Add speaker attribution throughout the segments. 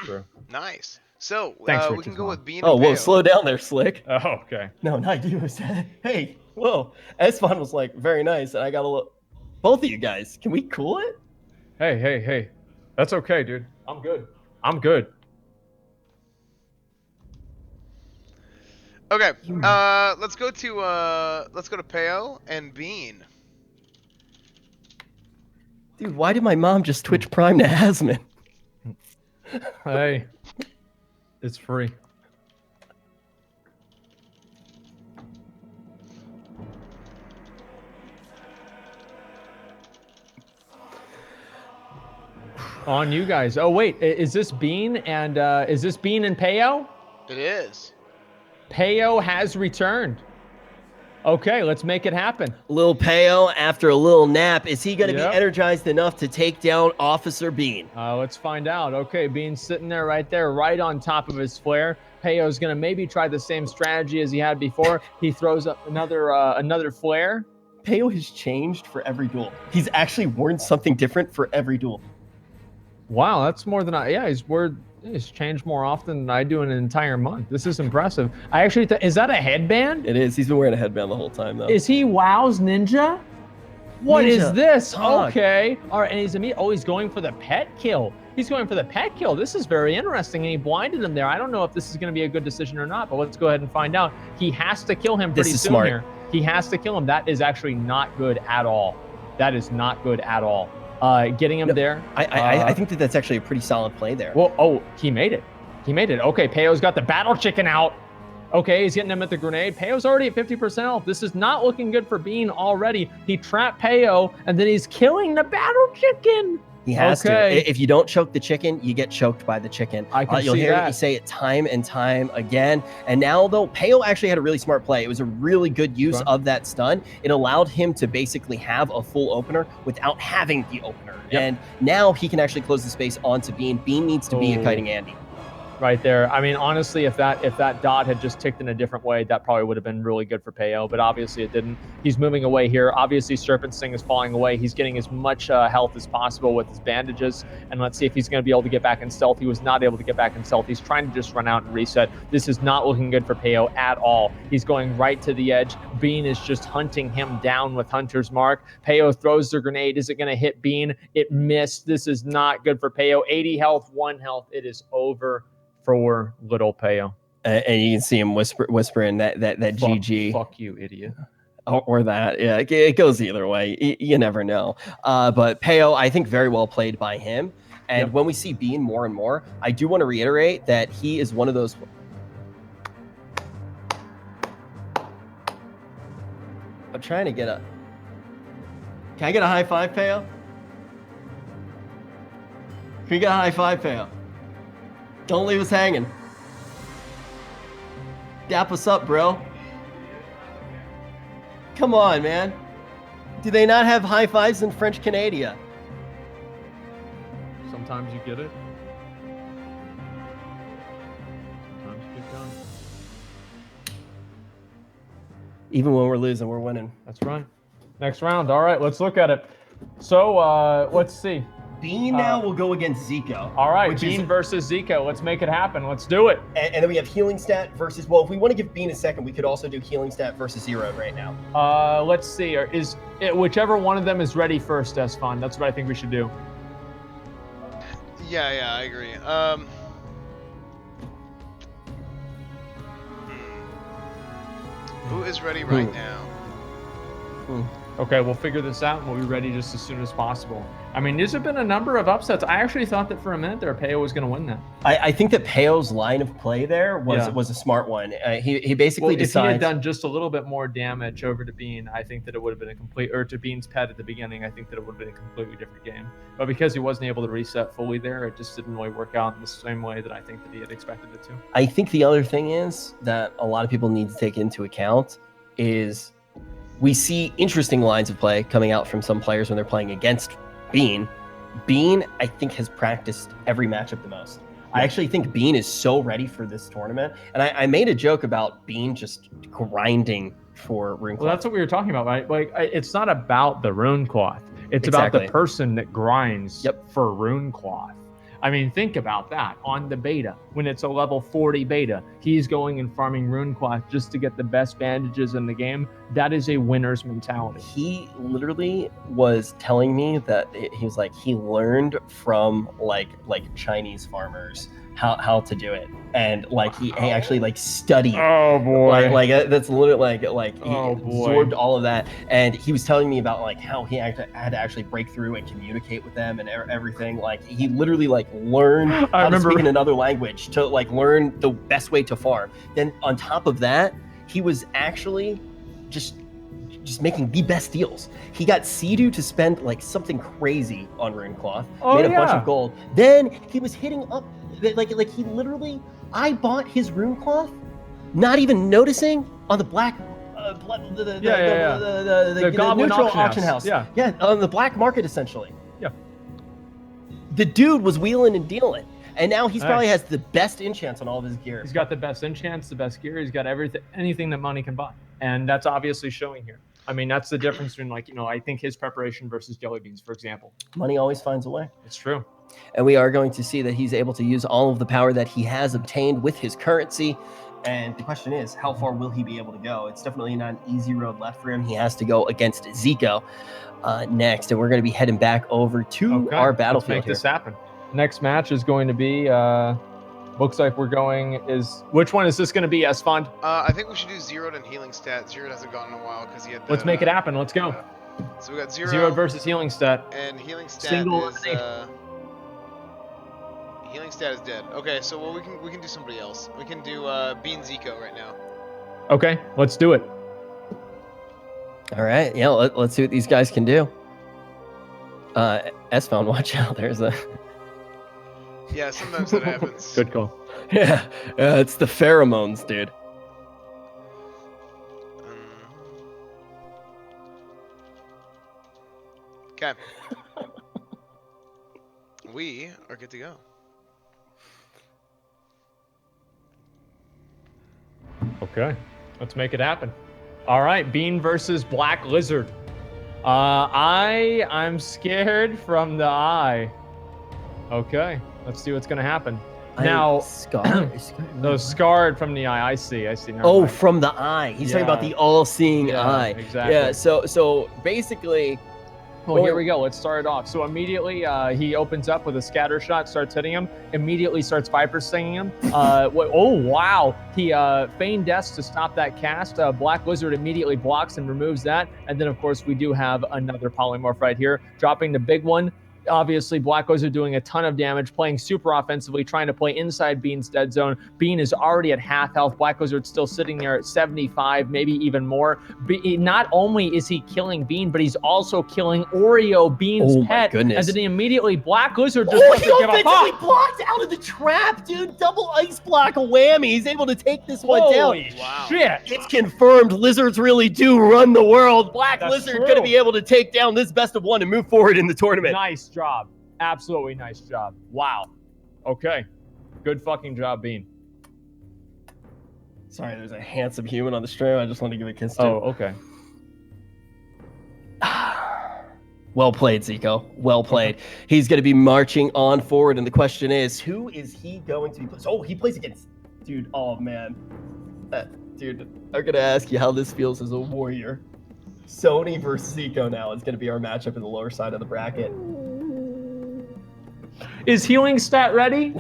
Speaker 1: true.
Speaker 2: Nice. So
Speaker 1: Thanks,
Speaker 2: we
Speaker 1: Rich,
Speaker 2: can
Speaker 1: as
Speaker 2: go
Speaker 1: well.
Speaker 2: with Bean
Speaker 3: Oh,
Speaker 2: and
Speaker 3: whoa,
Speaker 2: Peo.
Speaker 3: slow down there, Slick.
Speaker 1: Oh, okay.
Speaker 3: No, not you. Hey, whoa. Esfand was like, very nice, and I got a little... Both of you guys, can we cool it?
Speaker 1: Hey. That's okay, dude. I'm good.
Speaker 2: Okay. Let's go to Peo and Bean.
Speaker 3: Dude, why did my mom just Twitch Prime to Asmon?
Speaker 1: Hey. It's free. On you guys. Oh wait, is this Bean and Peo?
Speaker 2: It is.
Speaker 1: Peo has returned. Okay, let's make it happen.
Speaker 3: Lil Peo, after a little nap, is he going to
Speaker 1: Yep.
Speaker 3: be energized enough to take down Officer Bean?
Speaker 1: Let's find out. Okay, Bean's sitting there right on top of his flare. Peo's gonna maybe try the same strategy as he had before. He throws up another flare.
Speaker 3: Peo has changed for every duel. He's actually worn something different for every duel.
Speaker 1: Wow, that's more than he's changed more often than I do in an entire month. This is impressive. I actually is that a headband?
Speaker 3: It is. He's been wearing a headband the whole time, though.
Speaker 1: Is he WoW's ninja? What is
Speaker 3: Ninja.
Speaker 1: this?
Speaker 3: Dog.
Speaker 1: Okay. All right, and he's going for the pet kill. He's going for the pet kill. This is very interesting, and he blinded him there. I don't know if this is going to be a good decision or not, but let's go ahead and find out. He has to kill him pretty
Speaker 3: This is
Speaker 1: soon
Speaker 3: smart.
Speaker 1: here. He has to kill him. That is actually not good at all. That is not good at all. Getting him there.
Speaker 3: I think that's actually a pretty solid play there.
Speaker 1: Well, he made it. Okay, Peo's got the battle chicken out. Okay, he's getting him at the grenade. Peo's already at 50% health. This is not looking good for Bean already. He trapped Peo, and then he's killing the battle chicken.
Speaker 3: He has to. If you don't choke the chicken, you get choked by the chicken.
Speaker 1: I can
Speaker 3: You'll
Speaker 1: see
Speaker 3: hear
Speaker 1: that.
Speaker 3: me say it time and time again. And now, though, Peo actually had a really smart play. It was a really good use of that stun. It allowed him to basically have a full opener without having the opener.
Speaker 1: Yep.
Speaker 3: And now he can actually close the space onto Bean. Bean needs to be a kiting Andy.
Speaker 1: Right there. I mean, honestly, if that dot had just ticked in a different way, that probably would have been really good for Peo, but obviously it didn't. He's moving away here. Obviously, Serpent Sting is falling away. He's getting as much health as possible with his bandages, and let's see if he's going to be able to get back in stealth. He was not able to get back in stealth. He's trying to just run out and reset. This is not looking good for Peo at all. He's going right to the edge. Bean is just hunting him down with Hunter's Mark. Peo throws the grenade. Is it going to hit Bean? It missed. This is not good for Peo. 80 health, 1 health. It is over for little Peo.
Speaker 3: And you can see him whispering that GG.
Speaker 1: Fuck you, idiot.
Speaker 3: Or that. Yeah, it goes either way. You never know. But Peo, I think very well played by him. And when we see Bean more and more, I do want to reiterate that he is one of those... I'm trying to get a... Can I get a high five, Peo? Can we get a high five, Peo? Don't leave us hanging. Dap us up, bro. Come on, man. Do they not have high fives in French Canada?
Speaker 1: Sometimes you get it. Sometimes you get done.
Speaker 3: Even when we're losing, we're winning.
Speaker 1: That's right. Next round. All right, let's look at it. So, let's see.
Speaker 3: Bean now will go against Zico.
Speaker 1: All right, Bean versus Zico. Let's make it happen. Let's do it.
Speaker 3: And then we have healing stat versus... Well, if we want to give Bean a second, we could also do healing stat versus Zero right now.
Speaker 1: Let's see. Is it whichever one of them is ready first, Esfand. That's what I think we should do.
Speaker 2: Yeah, I agree. Who is ready right now?
Speaker 1: Okay, we'll figure this out and we'll be ready just as soon as possible. I mean, there's been a number of upsets. I actually thought that for a minute there, Peo was going to win that.
Speaker 3: I think that Peo's line of play there was a smart one. He basically decides...
Speaker 1: If he had done just a little bit more damage over to Bean, I think that it would have been to Bean's pet at the beginning, I think that it would have been a completely different game. But because he wasn't able to reset fully there, it just didn't really work out in the same way that I think that he had expected it to.
Speaker 3: I think the other thing is that a lot of people need to take into account is we see interesting lines of play coming out from some players when they're playing against Bean. Bean, I think, has practiced every matchup the most. I actually think Bean is so ready for this tournament. And I made a joke about Bean just grinding for Runecloth.
Speaker 1: Well, that's what we were talking about, right? Like, it's not about the Runecloth. It's about the person that grinds for Runecloth. I mean, think about that. On the beta, when it's a level 40 beta, he's going and farming Runecloth just to get the best bandages in the game. That is a winner's mentality.
Speaker 3: He literally was telling me that he was like, he learned from like Chinese farmers how to do it, and like he actually like studied.
Speaker 1: Oh boy!
Speaker 3: Like that's literally like he
Speaker 1: Oh, boy.
Speaker 3: absorbed all of that, and he was telling me about like how he had to actually break through and communicate with them and everything. Like he literally like learned how to speak in another language to like learn the best way to farm. Then on top of that, he was actually just making the best deals. He got Sea-Doo to spend like something crazy on Runecloth, made a bunch of gold. Then he was hitting up like he literally, I bought his Runecloth, not even noticing on the black the
Speaker 1: Goblin
Speaker 3: neutral
Speaker 1: auction house.
Speaker 3: Yeah, on the black market essentially.
Speaker 1: Yeah.
Speaker 3: The dude was wheeling and dealing. And now he's probably has the best enchants on all of his gear.
Speaker 1: He's got the best enchants, the best gear. He's got anything that money can buy. And that's obviously showing here. I mean, that's the difference between like, I think his preparation versus Jellybeans, for example.
Speaker 3: Money always finds a way.
Speaker 1: It's true.
Speaker 3: And we are going to see that he's able to use all of the power that he has obtained with his currency. And the question is, how far will he be able to go? It's definitely not an easy road left for him. He has to go against Zico next. And we're going to be heading back over to our battlefield.
Speaker 1: Let's make this happen. Next match is going to be, looks like we're going which one is this going to be, Esfand?
Speaker 2: I think we should do Zeroed and Healing Stat. Zeroed hasn't gone in a while because he had the,
Speaker 1: Let's make it happen. Let's go.
Speaker 2: So we got
Speaker 1: Zeroed versus Healing Stat.
Speaker 2: And Healing Stat
Speaker 1: Single
Speaker 2: is... Healing Stat is dead. Okay, so well, we can do somebody else. We can do Bean Zico right now.
Speaker 1: Okay, let's do it.
Speaker 3: All right, yeah, let's see what these guys can do. Esfand, watch out. There's a...
Speaker 2: Yeah, sometimes that happens.
Speaker 1: Good call.
Speaker 3: Yeah, it's the pheromones, dude.
Speaker 2: Okay. We are good to go.
Speaker 1: Okay, let's make it happen. All right, Bean versus Black Lizard. I'm scared from the eye. Okay, let's see what's gonna happen. Now, scarred from the eye. I see.
Speaker 3: Oh, from the eye. He's talking about the all-seeing eye.
Speaker 1: Exactly.
Speaker 3: Yeah. So basically.
Speaker 1: Well, here we go. Let's start it off. So immediately he opens up with a scatter shot, starts hitting him, immediately starts Viper stinging him. Oh, wow. He feigned death to stop that cast. Black Lizard immediately blocks and removes that. And then, of course, we do have another polymorph right here, dropping the big one. Obviously, Black Lizard doing a ton of damage, playing super offensively, trying to play inside Bean's dead zone. Bean is already at half health. Black Lizard still sitting there at 75, maybe even more. Not only is he killing Bean, but he's also killing Oreo, Bean's pet.
Speaker 3: Goodness.
Speaker 1: And then immediately Black Lizard just doesn't give a fuck.
Speaker 3: Blocked out of the trap, dude. Double ice block, a whammy. He's able to take this one down.
Speaker 2: Wow.
Speaker 1: Shit.
Speaker 3: It's confirmed. Lizards really do run the world. Black Lizard
Speaker 1: true.
Speaker 3: going to be able to take down this best of one and move forward in the tournament.
Speaker 1: Nice job. Absolutely nice job. Wow. Okay. Good fucking job, Bean.
Speaker 3: Sorry, there's a handsome human on the stream. I just wanted to give a kiss to.
Speaker 1: Oh, okay.
Speaker 3: Well played, Zico. Well played. He's going to be marching on forward, and the question is, who is he going to be? Oh, he plays against... Dude, oh, man. Dude, I'm going to ask you how this feels as a warrior. Sony versus Zico now is going to be our matchup in the lower side of the bracket.
Speaker 1: Is Healing Stat ready?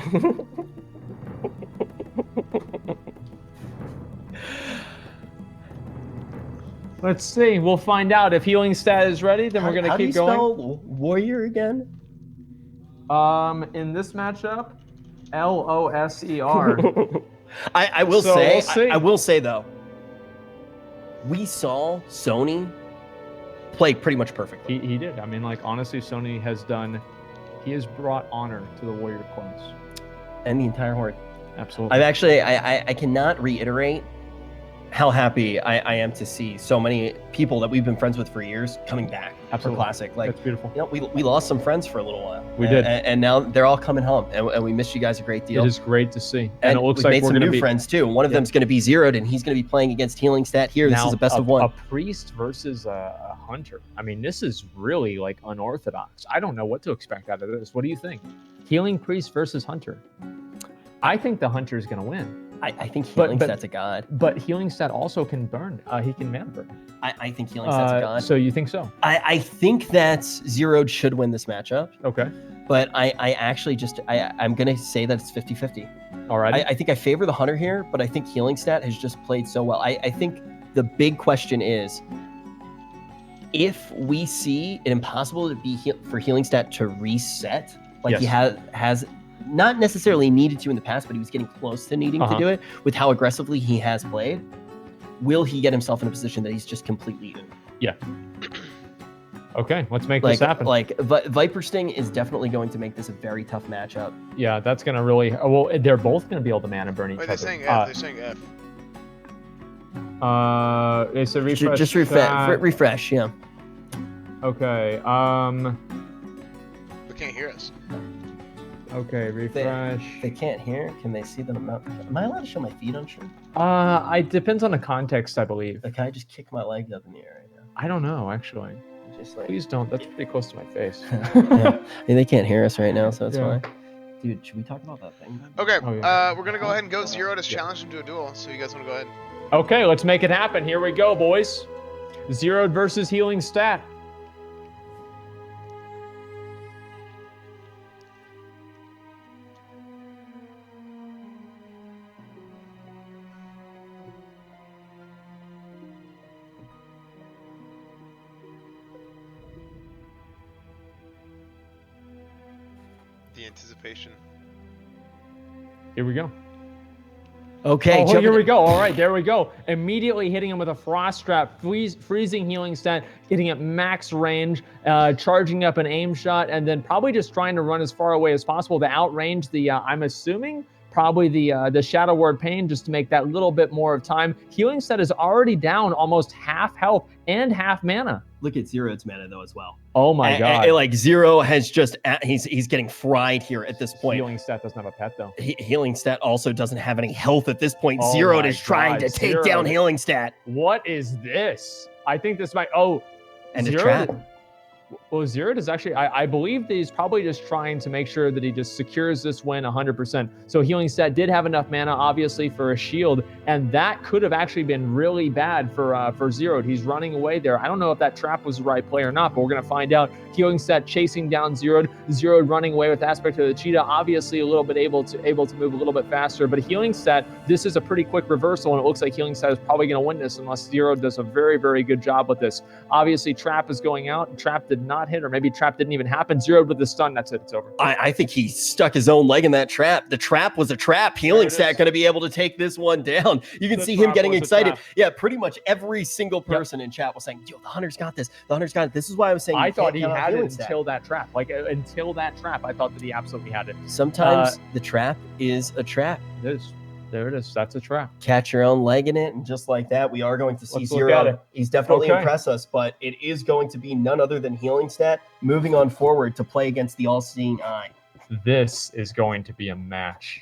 Speaker 1: Let's see. We'll find out if Healing Stat is ready. Then we're gonna keep going.
Speaker 3: How do you spell warrior again?
Speaker 1: In this matchup, Loser.
Speaker 3: I will
Speaker 1: So
Speaker 3: say.
Speaker 1: we'll see.
Speaker 3: I will say though. We saw Sony play pretty much perfectly.
Speaker 1: He did. I mean, like honestly, Sony has done. He has brought honor to the Warrior class
Speaker 3: And the entire horde.
Speaker 1: Absolutely.
Speaker 3: I've actually, I cannot reiterate how happy I am to see so many people that we've been friends with for years coming back for Classic. Like,
Speaker 1: that's beautiful.
Speaker 3: You know, we lost some friends for a little while.
Speaker 1: We did.
Speaker 3: And now they're all coming home, and we miss you guys a great deal.
Speaker 1: It is great to see.
Speaker 3: And
Speaker 1: it looks
Speaker 3: we've
Speaker 1: like
Speaker 3: made
Speaker 1: we're
Speaker 3: some
Speaker 1: going to
Speaker 3: new
Speaker 1: be
Speaker 3: friends too. One of them's going to be Zeroed, and he's going to be playing against Healing Stat here. This is a best of one.
Speaker 1: A priest versus a hunter. I mean, this is really like unorthodox. I don't know what to expect out of this. What do you think? Healing Priest versus Hunter. I think the Hunter is going to win.
Speaker 3: I think Healing Stat's a god.
Speaker 1: But Healing Stat also can burn. He can mana burn.
Speaker 3: I think Healing Stat's a god.
Speaker 1: So you think so?
Speaker 3: I think that Zeroed should win this matchup.
Speaker 1: Okay.
Speaker 3: But I actually I'm going to say that it's 50-50.
Speaker 1: All right.
Speaker 3: I think I favor the Hunter here, but I think Healing Stat has just played so well. I think the big question is, if we see it impossible to be for Healing Stat to reset, like he has not necessarily needed to in the past, but he was getting close to needing to do it with how aggressively he has played, will he get himself in a position that he's just completely in?
Speaker 1: Yeah. Okay, let's make this happen.
Speaker 3: Viper Sting is definitely going to make this a very tough matchup.
Speaker 1: Yeah, that's going to really... well, they're both going to be able to mana burn each other.
Speaker 2: They're saying F. They're saying F.
Speaker 1: It's a refresh.
Speaker 3: Just refresh, yeah.
Speaker 1: Okay.
Speaker 2: They can't hear us.
Speaker 1: Okay, refresh.
Speaker 3: They can't hear. Can they see the amount? Am I allowed to show my feet on stream?
Speaker 1: It depends on the context, I believe.
Speaker 3: Like, can I just kick my legs up in the air right now?
Speaker 1: I don't know, actually.
Speaker 3: Just like...
Speaker 1: Please don't. That's pretty close to my face.
Speaker 3: Yeah. I mean, they can't hear us right now, so it's fine. Dude, should we talk about that thing?
Speaker 2: Okay, we're gonna go ahead and go. Zeroed has challenged him to a duel, so you guys want to go ahead?
Speaker 1: Okay, let's make it happen. Here we go, boys. Zeroed versus Healing Stat.
Speaker 2: The anticipation.
Speaker 1: Here we go.
Speaker 3: Okay,
Speaker 1: here we go. All right, there we go. Immediately hitting him with a Frost Trap, freezing Healing Stat, hitting at max range, charging up an aim shot, and then probably just trying to run as far away as possible to outrange the, I'm assuming, probably the Shadow Word Pain, just to make that little bit more of time. Healing Stat is already down almost half health and half mana.
Speaker 3: Look at Zeroed's mana though as well.
Speaker 1: Oh my god!
Speaker 3: Like Zero has just he's getting fried here at this point.
Speaker 1: Healing Stat doesn't have a pet though.
Speaker 3: Healing Stat also doesn't have any health at this point. Zeroed is trying to take down Healing Stat.
Speaker 1: What is this? I think this might.
Speaker 3: And
Speaker 1: Zeroed,
Speaker 3: a trap.
Speaker 1: Well, Zeroed is actually, I believe that he's probably just trying to make sure that he just secures this win 100%. So Healing Stat did have enough mana, obviously, for a shield, and that could have actually been really bad for Zeroed. He's running away there. I don't know if that trap was the right play or not, but we're going to find out. Healing Stat chasing down Zeroed. Zeroed running away with Aspect of the Cheetah, obviously a little bit able to move a little bit faster, but Healing Stat, this is a pretty quick reversal, and it looks like Healing Stat is probably going to win this unless Zeroed does a very, very good job with this. Obviously, Trap is going out. Trap did not hit, or maybe Trap didn't even happen. Zeroed with the stun. That's it. It's over.
Speaker 3: I think he stuck his own leg in that trap. The trap was a trap. Healing Stat going to be able to take this one down. You can see him getting excited. Yeah, pretty much every single person in chat was saying, "Yo, the Hunter's got this. The Hunter's got it." This is why I was saying
Speaker 1: I thought he had it until that trap. Like until that trap, I thought that he absolutely had it.
Speaker 3: Sometimes the trap is a trap.
Speaker 1: It is. There it is. That's a trap.
Speaker 3: Catch your own leg in it, and just like that, we are going to see Zero. He's definitely impressed us, but it is going to be none other than Healing Stat moving on forward to play against the All-Seeing Eye.
Speaker 1: This is going to be a match.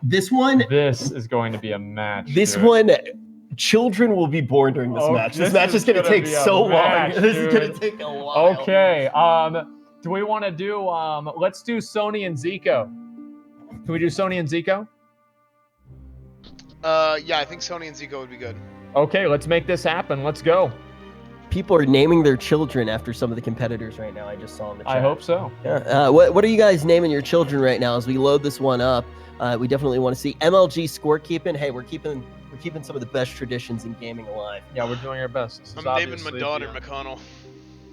Speaker 3: This one?
Speaker 1: This is going to be a match.
Speaker 3: This one, children will be born during this match. This match is going to take so long. This is going to take a while.
Speaker 1: Okay. Do we want to do, let's do Sony and Zico. Can we do Sony and Zico?
Speaker 2: Yeah, I think Sony and Zico would be good.
Speaker 1: Okay, let's make this happen. Let's go.
Speaker 3: People are naming their children after some of the competitors right now. I just saw in the chat.
Speaker 1: I hope so.
Speaker 3: Yeah. What are you guys naming your children right now as we load this one up? We definitely want to see MLG scorekeeping. Hey, we're keeping some of the best traditions in gaming alive.
Speaker 1: Yeah, we're doing our best.
Speaker 2: I'm naming my daughter McConnell.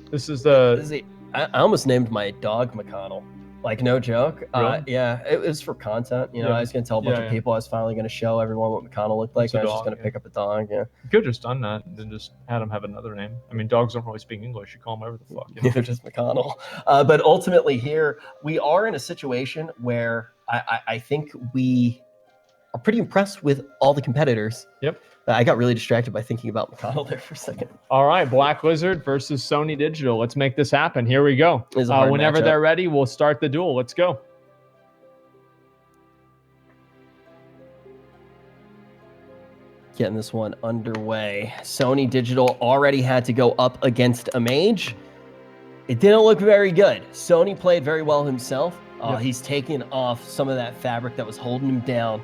Speaker 1: This is the...
Speaker 3: I almost named my dog McConnell. Like, no joke.
Speaker 1: Really?
Speaker 3: Yeah, it was for content. You know, I was going to tell a bunch of people. I was finally going to show everyone what McConnell looked like. And I was just going to pick up a dog. Yeah.
Speaker 1: You could have just done that and then just had him have another name. I mean, dogs don't really speak English. You call them whatever the fuck. You know?
Speaker 3: They're just McConnell. But ultimately here, we are in a situation where I think we are pretty impressed with all the competitors.
Speaker 1: Yep.
Speaker 3: I got really distracted by thinking about McConnell there for a second.
Speaker 1: All right, Black Lizard versus Sony Digital. Let's make this happen. Here we go. Whenever they're ready, we'll start the duel. Let's go.
Speaker 3: Getting this one underway. Sony Digital already had to go up against a mage. It didn't look very good. Sony played very well himself. Oh,
Speaker 1: Yep.
Speaker 3: he's taking off some of that fabric that was holding him down.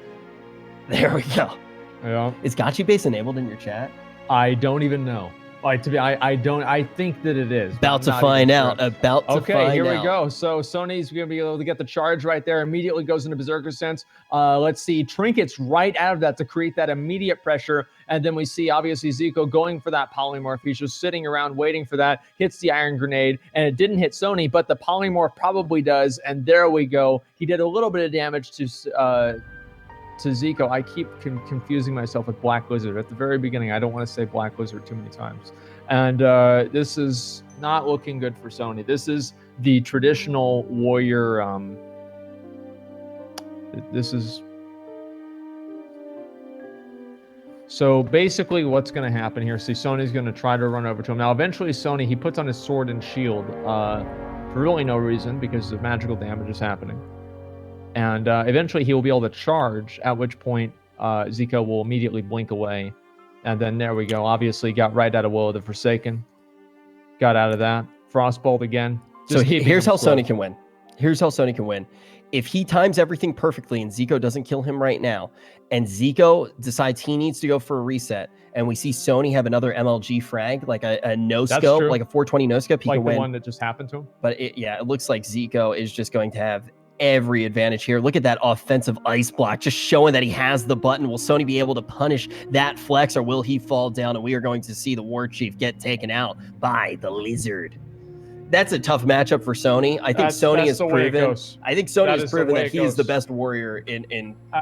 Speaker 3: There we go.
Speaker 1: Yeah.
Speaker 3: Is Gotchi base enabled in your chat?
Speaker 1: I don't even know. Like to be, I think that it is.
Speaker 3: About
Speaker 1: but
Speaker 3: to
Speaker 1: I'm not
Speaker 3: find
Speaker 1: even
Speaker 3: out.
Speaker 1: sure.
Speaker 3: About to
Speaker 1: Okay,
Speaker 3: find
Speaker 1: here
Speaker 3: out.
Speaker 1: we go. So Sony's going to be able to get the charge right there. Immediately goes into Berserker Sense. Let's see. Trinkets right out of that to create that immediate pressure. And then we see, obviously, Zico going for that polymorph. He's just sitting around waiting for that. Hits the Iron Grenade. And it didn't hit Sony, but the polymorph probably does. And there we go. He did a little bit of damage to Zico. I keep confusing myself with Black Lizard. At the very beginning, I don't want to say Black Lizard too many times. And this is not looking good for Sony. This is the traditional warrior. This is... So basically what's going to happen here, see, Sony's going to try to run over to him. Now, eventually Sony, he puts on his sword and shield for really no reason because the magical damage is happening. And eventually he will be able to charge, at which point Zico will immediately blink away. And then there we go. Obviously got right out of Will of the Forsaken. Got out of that. Frostbolt again.
Speaker 3: So here's how Sony can win. Here's how Sony can win. If he times everything perfectly and Zico doesn't kill him right now, and Zico decides he needs to go for a reset, and we see Sony have another MLG frag, like a no-scope, like a 420 no-scope, he
Speaker 1: like
Speaker 3: can
Speaker 1: the
Speaker 3: win.
Speaker 1: one that just happened to him?
Speaker 3: But it looks like Zico is just going to have every advantage here. Look at that offensive ice block, just showing that he has the button. Will Sony be able to punish that flex, or will he fall down? And we are going to see the War Chief get taken out by the Lizard. That's a tough matchup for Sony. I think Sony has proven. I think Sony has proven that he is the best warrior in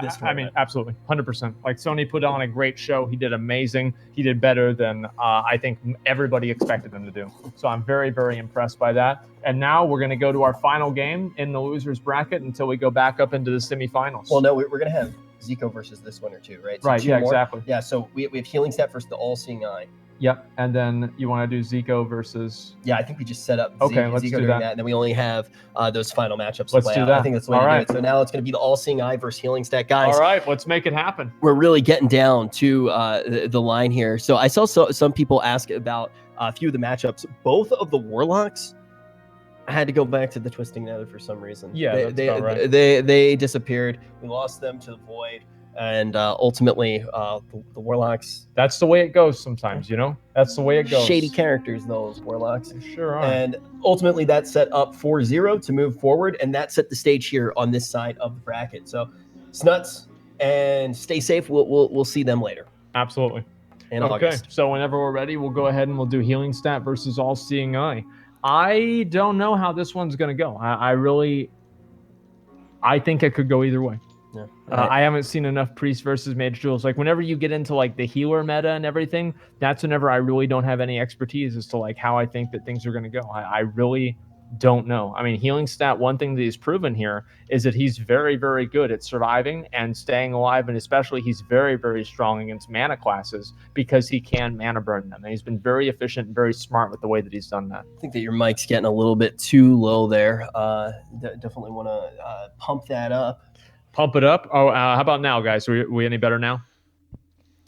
Speaker 3: this tournament.
Speaker 1: I mean, absolutely, 100%. Like Sony put on a great show. He did amazing. He did better than I think everybody expected him to do. So I'm very, very impressed by that. And now we're going to go to our final game in the losers bracket until we go back up into the semifinals.
Speaker 3: Well, no, we're going to have Zico versus this winner too, right? So
Speaker 1: right. Yeah. Exactly.
Speaker 3: Yeah. So we have Healing Stat versus the All-Seeing Eye.
Speaker 1: Yep, and then you want to do Zico versus...
Speaker 3: Yeah, I think we just set up
Speaker 1: let's
Speaker 3: Zico
Speaker 1: do
Speaker 3: that. And then we only have those final matchups
Speaker 1: let's
Speaker 3: to play
Speaker 1: do
Speaker 3: out.
Speaker 1: that.
Speaker 3: I think that's the way to do it. So now it's going to be the All-Seeing Eye versus Healing Stat. Guys,
Speaker 1: all right, let's make it happen.
Speaker 3: We're really getting down to the line here. So I saw some people ask about a few of the matchups. Both of the Warlocks, I had to go back to the Twisting Nether for some reason.
Speaker 1: Yeah,
Speaker 3: they disappeared. We lost them to the Void. And ultimately, the Warlocks...
Speaker 1: That's the way it goes sometimes, you know? That's the way it goes.
Speaker 3: Shady characters, those Warlocks.
Speaker 1: They sure are.
Speaker 3: And ultimately, that set up 4-0 to move forward, and that set the stage here on this side of the bracket. So, Snuts, and stay safe. We'll see them later.
Speaker 1: Absolutely.
Speaker 3: In August.
Speaker 1: So whenever we're ready, we'll go ahead and we'll do Healing Stat versus All-Seeing Eye. I don't know how this one's going to go. I think it could go either way.
Speaker 3: Yeah.
Speaker 1: I haven't seen enough Priest versus Mage duels. Like whenever you get into like the healer meta and everything, that's whenever I really don't have any expertise as to like how I think that things are going to go. I really don't know. I mean, Healing Stat, one thing that he's proven here is that he's very, very good at surviving and staying alive, and especially he's very, very strong against mana classes because he can mana burn them. And he's been very efficient and very smart with the way that he's done that.
Speaker 3: I think that your mic's getting a little bit too low there. Definitely want to pump that up.
Speaker 1: Pump it up. Oh, how about now, guys? Are we any better now?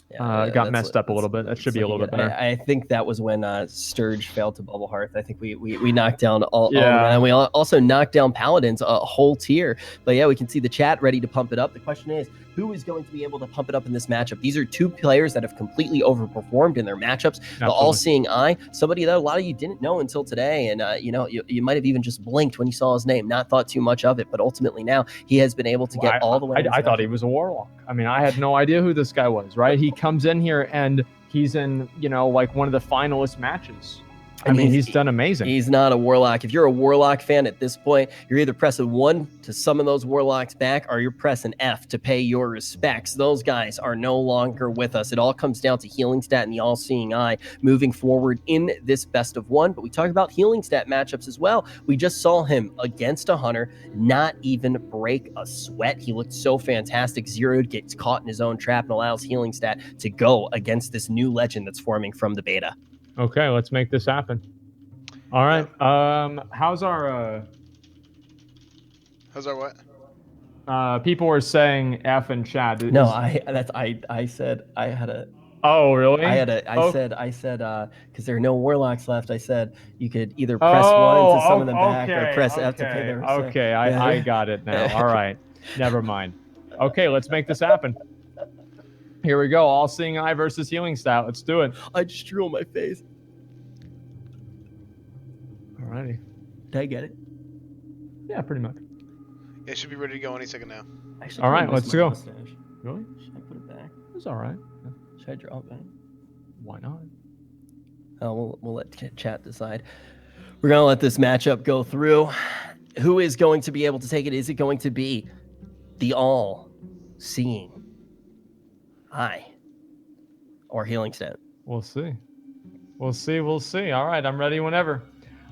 Speaker 3: Yeah,
Speaker 1: got messed up a little bit. That should be a little bit better.
Speaker 3: I think that was when Sturge failed to Bubble Hearth. I think we knocked down all of them. And we also knocked down Paladins, a whole tier. But yeah, we can see the chat ready to pump it up. The question is, who is going to be able to pump it up in this matchup? These are two players that have completely overperformed in their matchups. Absolutely. The All-Seeing Eye, somebody that a lot of you didn't know until today. And, you might have even just blinked when you saw his name, not thought too much of it. But ultimately now he has been able to get all the way.
Speaker 1: I thought he was a Warlock. I mean, I had no idea who this guy was, right? He comes in here and he's in, like one of the finalist matches. I mean, he's done amazing.
Speaker 3: He's not a Warlock. If you're a Warlock fan at this point, you're either pressing 1 to summon those Warlocks back, or you're pressing F to pay your respects. Those guys are no longer with us. It all comes down to Healing Stat and the All-Seeing Eye moving forward in this best of one. But we talk about Healing Stat matchups as well. We just saw him against a Hunter not even break a sweat. He looked so fantastic. Zeroed, gets caught in his own trap, and allows Healing Stat to go against this new legend that's forming from the beta.
Speaker 1: Okay, let's make this happen. All right. How's our
Speaker 2: what?
Speaker 1: People were saying F in chat.
Speaker 3: No, I said I had a
Speaker 1: Oh, really?
Speaker 3: I said, because there are no warlocks left. I said you could either press one to
Speaker 1: Oh,
Speaker 3: summon them back or
Speaker 1: okay,
Speaker 3: press F to pay
Speaker 1: okay,
Speaker 3: their respect.
Speaker 1: okay. I got it now. All right. Never mind. Okay, let's make this happen. Here we go. All Seeing Eye versus Healing Stat. Let's do it.
Speaker 3: I just drew on my face.
Speaker 1: Alrighty.
Speaker 3: Did I get it?
Speaker 1: Yeah, pretty much.
Speaker 2: It should be ready to go any second now.
Speaker 3: Actually,
Speaker 1: All right,
Speaker 3: I kinda
Speaker 1: let's
Speaker 3: miss my
Speaker 1: go.
Speaker 3: mustache.
Speaker 1: Really?
Speaker 3: Should I put it back?
Speaker 1: It's all right.
Speaker 3: Should I draw it back?
Speaker 1: Why not?
Speaker 3: We'll let chat decide. We're gonna let this matchup go through. Who is going to be able to take it? Is it going to be the all-seeing eye or Healing Stat?
Speaker 1: We'll see. We'll see. We'll see. All right, I'm ready whenever.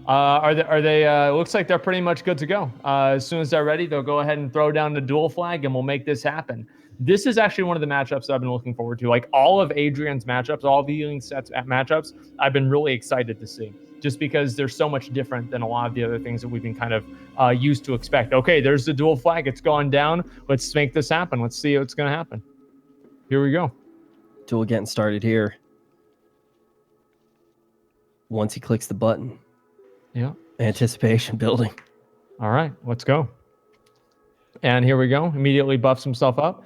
Speaker 1: Are they looks like they're pretty much good to go. As soon as they're ready, they'll go ahead and throw down the dual flag and we'll make this happen. This is actually one of the matchups that I've been looking forward to. Like all of Adrian's matchups, all of the Healing Stats matchups, I've been really excited to see. Just because they're so much different than a lot of the other things that we've been kind of used to expect. Okay, there's the dual flag. It's gone down. Let's make this happen. Let's see what's going to happen. Here we go.
Speaker 3: Duel getting started here. Once he clicks the button.
Speaker 1: Yeah.
Speaker 3: Anticipation building.
Speaker 1: All right, let's go. And here we go. Immediately buffs himself up,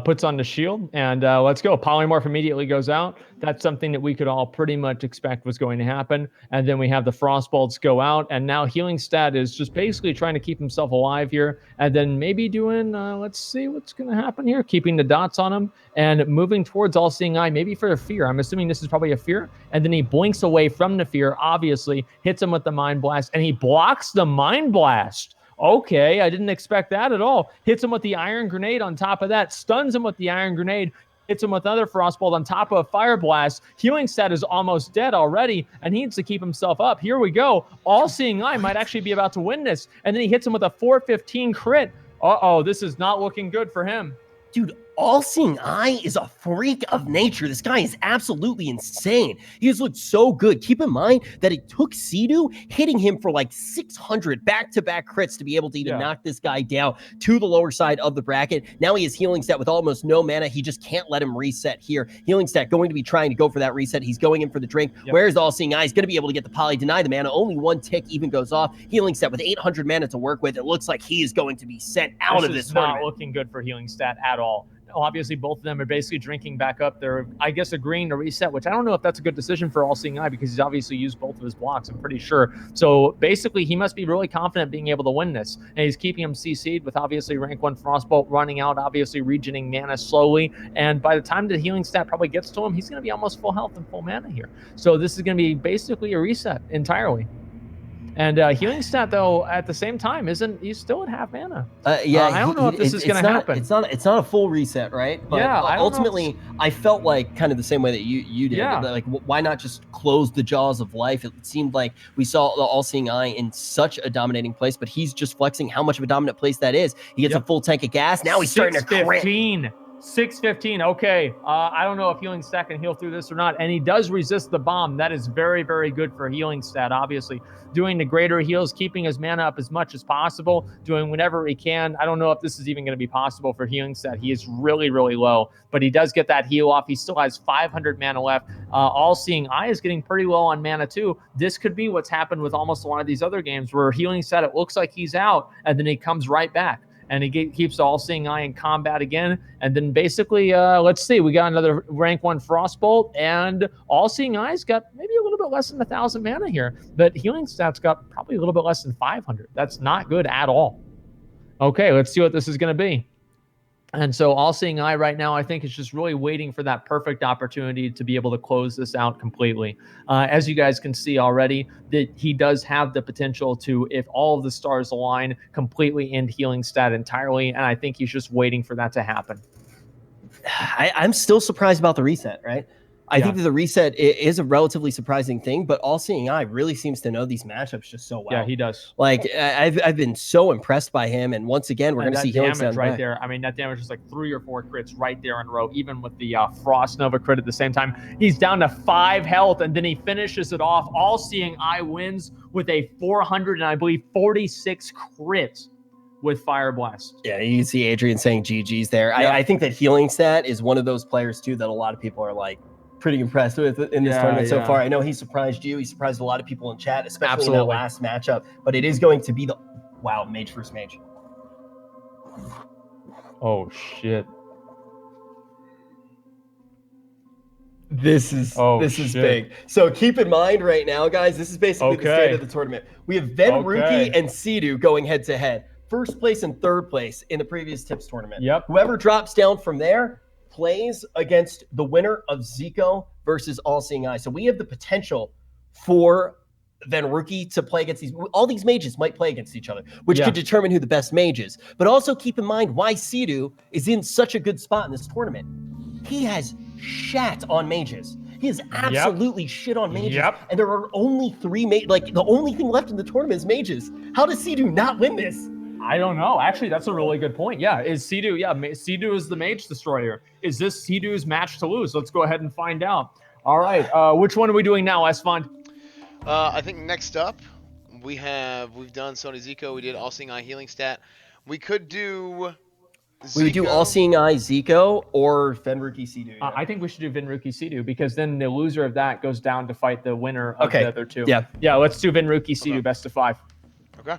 Speaker 1: puts on the shield, and let's go. Polymorph immediately goes out. That's something that we could all pretty much expect was going to happen. And then we have the Frostbolts go out, and now Healing Stat is just basically trying to keep himself alive here, and then maybe doing, let's see what's going to happen here, keeping the dots on him, and moving towards All Seeing Eye, maybe for a fear. I'm assuming this is probably a fear, and then he blinks away from the fear, obviously, hits him with the Mind Blast, and he blocks the Mind Blast. Okay, I didn't expect that at all. Hits him with the Iron Grenade on top of that, stuns him with the Iron Grenade, hits him with another Frostbolt on top of a Fire Blast. Healing Stat is almost dead already, and he needs to keep himself up. Here we go. All Seeing Eye might actually be about to win this, and then he hits him with a 415 crit. Uh-oh, this is not looking good for him.
Speaker 3: Dude, All Seeing Eye is a freak of nature. This guy is absolutely insane. He has looked so good. Keep in mind that it took Sidu hitting him for like 600 back-to-back crits to be able to even knock this guy down to the lower side of the bracket. Now he has Healing Stat with almost no mana. He just can't let him reset here. Healing Stat going to be trying to go for that reset. He's going in for the drink. Where's All Seeing Eye? He's going to be able to get the poly, deny the mana. Only one tick even goes off. Healing Stat with 800 mana to work with. It looks like he is going to be sent out of this tournament.
Speaker 1: This is not looking good for Healing Stat at all. Obviously, both of them are basically drinking back up. They're, I guess, agreeing to reset, which I don't know if that's a good decision for All Seeing Eye because he's obviously used both of his blocks, I'm pretty sure. So basically, he must be really confident being able to win this. And he's keeping him CC'd with obviously rank 1 Frostbolt running out, obviously regening mana slowly. And by the time the Healing Stat probably gets to him, he's going to be almost full health and full mana here. So this is going to be basically a reset entirely. And Healing Stat, though, at the same time, he's still at half mana.
Speaker 3: I
Speaker 1: don't know if this is going to happen.
Speaker 3: It's not a full reset, right? But
Speaker 1: yeah.
Speaker 3: Ultimately, I felt like kind of the same way that you did.
Speaker 1: Yeah.
Speaker 3: Like, why not just close the jaws of life? It seemed like we saw the All Seeing Eye in such a dominating place, but he's just flexing how much of a dominant place that is. He gets a full tank of gas. Now he's starting to crit.
Speaker 1: 615. Okay. I don't know if Healing Stat can heal through this or not. And he does resist the bomb. That is very, very good for Healing Stat, obviously. Doing the greater heals, keeping his mana up as much as possible, doing whatever he can. I don't know if this is even going to be possible for Healing Stat. He is really, really low, but he does get that heal off. He still has 500 mana left. All Seeing Eye is getting pretty low on mana too. This could be what's happened with almost a lot of these other games where Healing Stat, it looks like he's out, and then he comes right back. And he keeps All Seeing Eye in combat again. And then basically, let's see, we got another rank 1 Frostbolt, and All Seeing Eye's got maybe a little bit less than 1,000 mana here. But Healing Stat's got probably a little bit less than 500. That's not good at all. Okay, let's see what this is going to be. And so All Seeing Eye right now, I think, is just really waiting for that perfect opportunity to be able to close this out completely. As you guys can see already, that he does have the potential to, if all of the stars align, completely end Healing Stat entirely. And I think he's just waiting for that to happen.
Speaker 3: I'm still surprised about the reset, right? I think that the reset is a relatively surprising thing, but All Seeing Eye really seems to know these matchups just so well.
Speaker 1: Yeah, he does.
Speaker 3: Like, I've been so impressed by him, and once again, we're going to see Healing Stat
Speaker 1: right there. I mean, that damage is like 3 or 4 crits right there in a row, even with the Frost Nova crit at the same time. He's down to 5 health, and then he finishes it off. All Seeing Eye wins with a 400 and I believe 46 crits with Fire Blast.
Speaker 3: Yeah, you can see Adrian saying GG's there. Yeah. I think that Healing Stat is one of those players too that a lot of people are like, pretty impressed with in this
Speaker 1: Yeah,
Speaker 3: tournament so
Speaker 1: yeah.
Speaker 3: far. I know he surprised you. He surprised a lot of people in chat, especially in that
Speaker 1: Absolutely.
Speaker 3: last matchup. But it is going to be the mage versus mage.
Speaker 1: Oh shit.
Speaker 3: This is
Speaker 1: shit.
Speaker 3: big. So keep in mind right now, guys, this is basically the state of the tournament. We have Venruki and Sidhu going head to head. First place and third place in the previous tips tournament.
Speaker 1: Yep.
Speaker 3: Whoever drops down from there plays against the winner of Zico versus All Seeing Eye. So we have the potential for Venruki to play against all these mages might play against each other, which could determine who the best mage is. But also keep in mind why Sidhu is in such a good spot in this tournament. He has shat on mages. He has absolutely shit on mages. And there are only 3 mages. Like, the only thing left in the tournament is mages. How does Sidhu not win this?
Speaker 1: I don't know. Actually, that's a really good point. Yeah, is Sidhu, Sidhu is the mage destroyer. Is this Sidhu's match to lose? Let's go ahead and find out. All right, which one are we doing now, Esfand?
Speaker 2: I think next up, we've done Sony Zico, we did All Seeing Eye healing stat. We could do Zico.
Speaker 3: We would do All Seeing Eye Zico or Venruki Sidhu. Yeah.
Speaker 1: I think we should do Venruki Sidhu because then the loser of that goes down to fight the winner of the other two. Yeah, let's do Venruki Sidhu best of 5.
Speaker 2: Okay.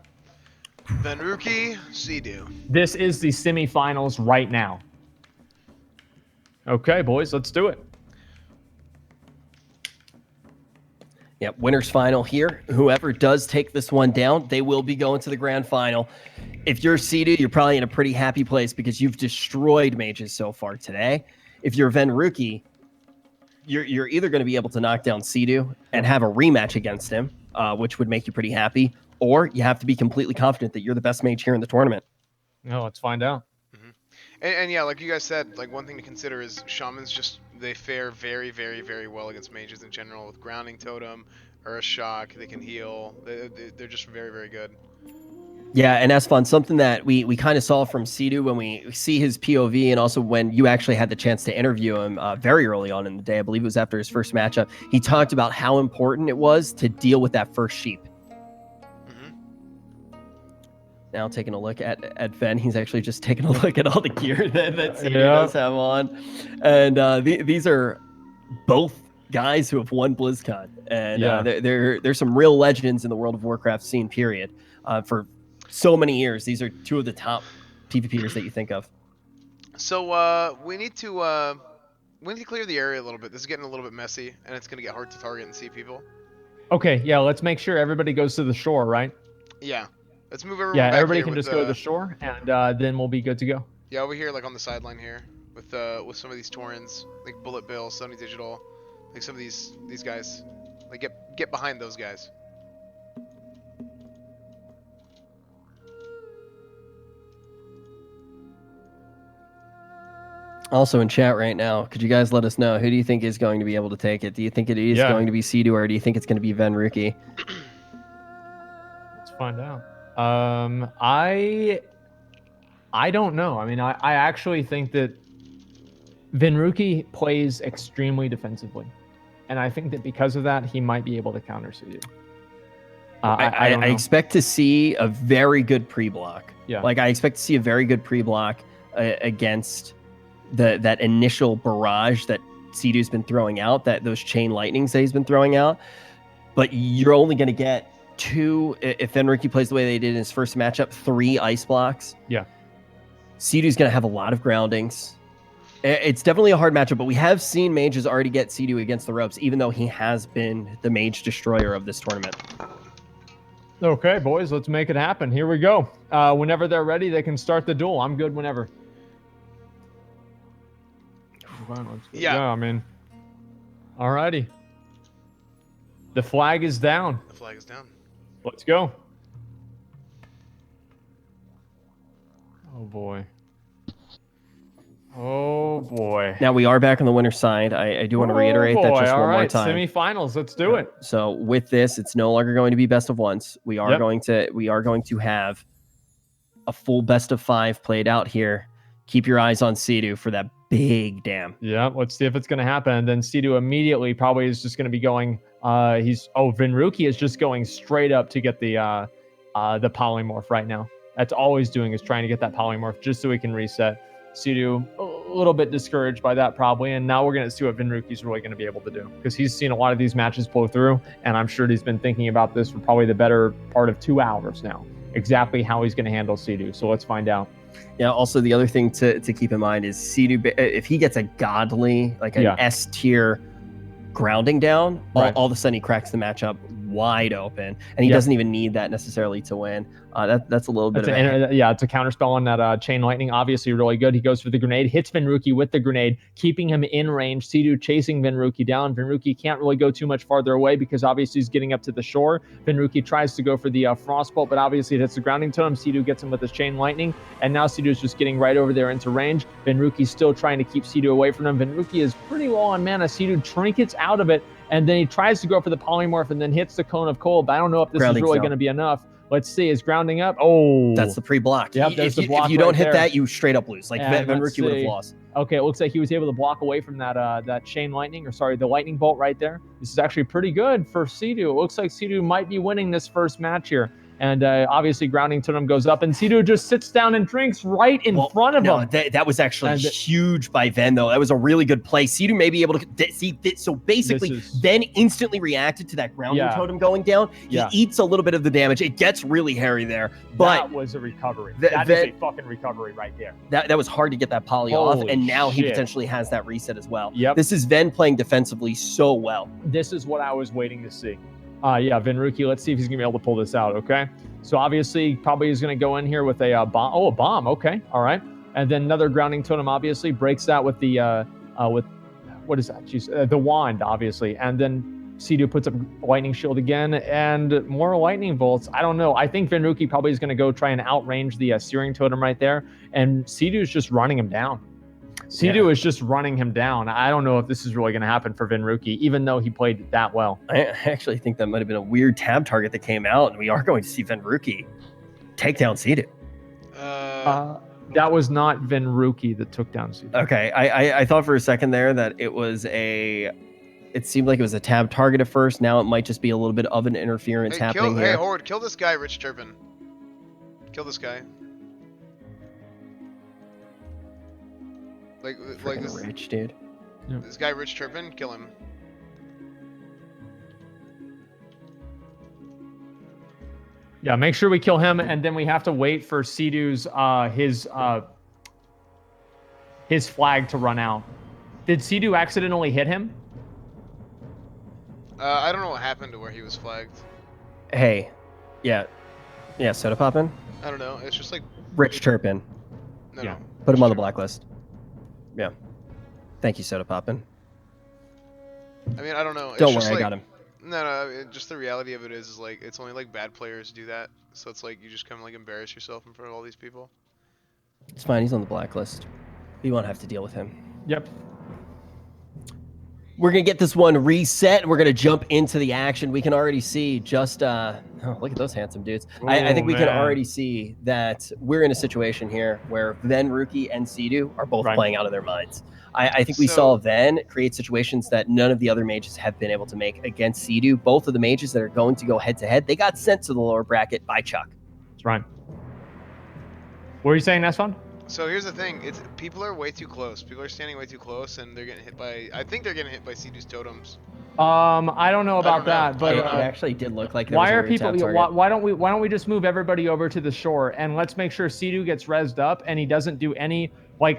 Speaker 2: Venruki Sidhu.
Speaker 1: This is the semifinals right now. Okay, boys, let's do it.
Speaker 3: Yeah, winners final here. Whoever does take this one down, they will be going to the grand final. If you're Sidhu, you're probably in a pretty happy place because you've destroyed mages so far today. If you're Venruki, you're either going to be able to knock down Sidhu and have a rematch against him, which would make you pretty happy, or you have to be completely confident that you're the best mage here in the tournament.
Speaker 1: No, let's find out.
Speaker 2: And yeah, like you guys said, like one thing to consider is shamans they fare very, very, very well against mages in general with grounding totem or a shock. They can heal. They're just very, very good.
Speaker 3: Yeah, and Esfand, something that we kind of saw from Sidhu when we see his POV, and also when you actually had the chance to interview him very early on in the day, I believe it was after his first matchup, he talked about how important it was to deal with that first sheep. Now taking a look at Ven, he's actually just taking a look at all the gear that Sidhu does have on. And these are both guys who have won BlizzCon. And they're some real legends in the World of Warcraft scene, period. For so many years, these are 2 of the top PvPers that you think of.
Speaker 2: So we need to clear the area a little bit. This is getting a little bit messy, and it's going to get hard to target and see people.
Speaker 1: Okay, yeah, let's make sure everybody goes to the shore, right?
Speaker 2: Yeah. Let's move everyone back
Speaker 1: everybody
Speaker 2: here
Speaker 1: can
Speaker 2: with
Speaker 1: just go to the shore, and then we'll be good to go.
Speaker 2: Yeah, over here, like on the sideline here, with some of these Taurens, like Bullet Bill, Sony Digital, like some of these guys. Like get behind those guys.
Speaker 3: Also in chat right now, could you guys let us know, who do you think is going to be able to take it? Do you think it is going to be Sidhu, or do you think it's going to be Venruki?
Speaker 1: Let's find out. I don't know. I mean, I actually think that Venruki plays extremely defensively, and I think that because of that, he might be able to counter Sidhu. I
Speaker 3: expect to see a very good pre-block.
Speaker 1: Yeah.
Speaker 3: Like, I expect to see a very good pre-block against that initial barrage that Sidhu's been throwing out, those chain lightnings that he's been throwing out. But you're only going to get 2, if Venruki plays the way they did in his first matchup, 3 ice blocks.
Speaker 1: Yeah.
Speaker 3: Sidhu's going to have a lot of groundings. It's definitely a hard matchup, but we have seen mages already get Sidhu against the ropes, even though he has been the mage destroyer of this tournament.
Speaker 1: Okay, boys, let's make it happen. Here we go. Whenever they're ready, they can start the duel. I'm good whenever. Yeah, I mean, alrighty. The flag is down.
Speaker 2: The flag is down.
Speaker 1: Let's go. Oh boy. Oh boy.
Speaker 3: Now we are back on the winner's side. I do want to reiterate that just one more time.
Speaker 1: Semifinals, let's do it.
Speaker 3: So with this, it's no longer going to be best of ones. We are going to have a full best of 5 played out here. Keep your eyes on Sidhu for that big dam.
Speaker 1: Yeah, let's see if it's going to happen. And then Sidhu immediately probably is just going to be going. Venruki is just going straight up to get the polymorph right now. That's all he's doing is trying to get that polymorph just so he can reset. Sidhu, little bit discouraged by that probably, and now we're going to see what Vinruki's really going to be able to do, because he's seen a lot of these matches blow through, and I'm sure he's been thinking about this for probably the better part of 2 hours now, exactly how he's going to handle Sea-Doo. So let's find out.
Speaker 3: Yeah, also the other thing to keep in mind is Sea-Doo, if he gets a godly, like an S tier grounding down, all of a sudden he cracks the matchup wide open, and he doesn't even need that necessarily to win. That's a little bit
Speaker 1: it's a counterspell on that Chain Lightning. Obviously really good. He goes for the grenade, hits Vinruki with the grenade, keeping him in range. Sea-Doo chasing Vinruki down. Vinruki can't really go too much farther away because obviously he's getting up to the shore. Vinruki tries to go for the Frostbolt, but obviously it hits the grounding totem. Sea-Doo gets him with his Chain Lightning, and now Sea-Doo's just getting right over there into range. Vinruki's still trying to keep Sea-Doo away from him. Vinruki is pretty low on mana. Sea-Doo trinkets out of it, and then he tries to go for the polymorph and then hits the Cone of Cold, but I don't know if this is really going to be enough. Let's see. Is grounding up? Oh,
Speaker 3: that's the pre-block.
Speaker 1: Yep,
Speaker 3: if you don't hit that, you straight up lose. Like Vinruki would have lost.
Speaker 1: Okay, it looks like he was able to block away from that Chain Lightning, the Lightning Bolt right there. This is actually pretty good for Sea-Doo. It looks like Sea-Doo might be winning this first match here. And obviously grounding totem goes up, and Sea-Doo just sits down and drinks right in front of him.
Speaker 3: That was actually huge by Ven, though. That was a really good play. Sea-Doo may be able to see. So basically, Ven instantly reacted to that grounding totem going down. He eats a little bit of the damage. It gets really hairy there. But
Speaker 1: that was a recovery. That is a fucking recovery right there.
Speaker 3: That was hard to get that poly off, and now he potentially has that reset as well. Yep. This is Ven playing defensively so well.
Speaker 1: This is what I was waiting to see. Vinruki, let's see if he's going to be able to pull this out, okay? So obviously, probably he's going to go in here with a bomb. Oh, a bomb, okay, all right. And then another grounding totem, obviously, breaks that with the, what is that? Jeez, the wand, obviously. And then Sea-Doo puts up lightning shield again, and more lightning bolts. I don't know. I think Vinruki probably is going to go try and outrange the searing totem right there, and Sea-Doo's just running him down. Sea-Doo is just running him down. I don't know if this is really going to happen for Vinruki, even though he played that well.
Speaker 3: I actually think that might have been a weird tab target that came out, and we are going to see Vinruki take down Sea-Doo.
Speaker 1: That was not Vinruki that took down Sea-Doo.
Speaker 3: Okay, I thought for a second there that it seemed like it was a tab target at first. Now it might just be a little bit of an interference happening here.
Speaker 2: Hey, Horde, kill this guy, Rich Turpin. Kill this guy. Like this
Speaker 3: Rich dude.
Speaker 2: This guy Rich Turpin, kill him.
Speaker 1: Yeah, make sure we kill him, and then we have to wait for Sea-Doo's his flag to run out. Did Sea-Doo accidentally hit him?
Speaker 2: I don't know what happened to where he was flagged.
Speaker 3: Hey, yeah, soda poppin'.
Speaker 2: I don't know. It's just like
Speaker 3: Rich Turpin.
Speaker 2: No.
Speaker 3: Put him on the blacklist. Yeah. Thank you, soda poppin'.
Speaker 2: I mean, I don't know.
Speaker 3: Don't worry, I got him.
Speaker 2: No. Just the reality of it is like it's only like bad players do that. So it's like you just kind of like embarrass yourself in front of all these people.
Speaker 3: It's fine. He's on the blacklist. We won't have to deal with him.
Speaker 1: Yep.
Speaker 3: We're going to get this one reset. We're going to jump into the action. We can already see just, look at those handsome dudes. I think we can already see that we're in a situation here where Vinruki and Sea-Doo are both playing out of their minds. I think we saw Ven create situations that none of the other mages have been able to make against Sea-Doo. Both of the mages that are going to go head-to-head, they got sent to the lower bracket by Chuck.
Speaker 1: That's right. What were you saying, Esfand?
Speaker 2: So here's the thing: people are way too close. People are standing way too close, and they're getting hit by. I think they're getting hit by Sea-Doo's totems.
Speaker 1: I don't know about that, but
Speaker 3: it actually did look like.
Speaker 1: Why are people? Why don't we just move everybody over to the shore and let's make sure Sea-Doo gets rezzed up and he doesn't do any.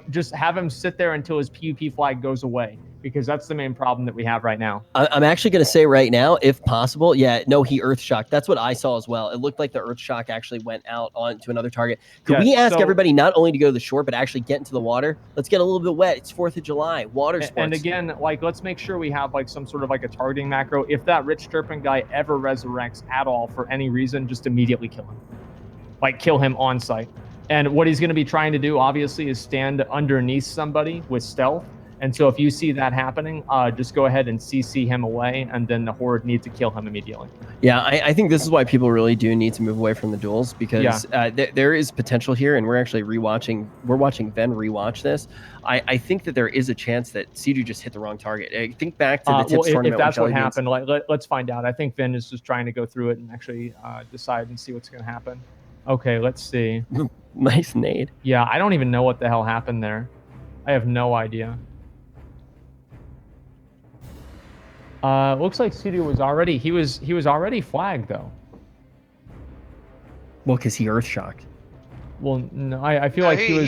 Speaker 1: Just have him sit there until his PvP flag goes away, because that's the main problem that we have right now.
Speaker 3: I'm actually going to say right now, if possible, he Earth Shocked. That's what I saw as well. It looked like the Earth Shock actually went out onto another target. Could we ask everybody not only to go to the shore, but actually get into the water? Let's get a little bit wet. It's 4th of July. Water sports.
Speaker 1: And again, let's make sure we have some sort of a targeting macro. If that Rich Turpin guy ever resurrects at all for any reason, just immediately kill him. Kill him on site. And what he's going to be trying to do, obviously, is stand underneath somebody with stealth. And so if you see that happening, just go ahead and CC him away, and then the Horde needs to kill him immediately.
Speaker 3: Yeah, I think this is why people really do need to move away from the duels, because there is potential here, and we're actually watching Ven rewatch this. I think that there is a chance that Sea-Doo just hit the wrong target. I think back to the Tips tournament.
Speaker 1: If that's what happened, let's find out. I think Ven is just trying to go through it and actually decide and see what's going to happen. Okay, let's see.
Speaker 3: Nice nade.
Speaker 1: Yeah, I don't even know what the hell happened there. I have no idea. Looks like Studio was already he was already flagged though.
Speaker 3: Well, because he earth shocked.
Speaker 1: Well, no, I feel
Speaker 2: No,
Speaker 1: like he was.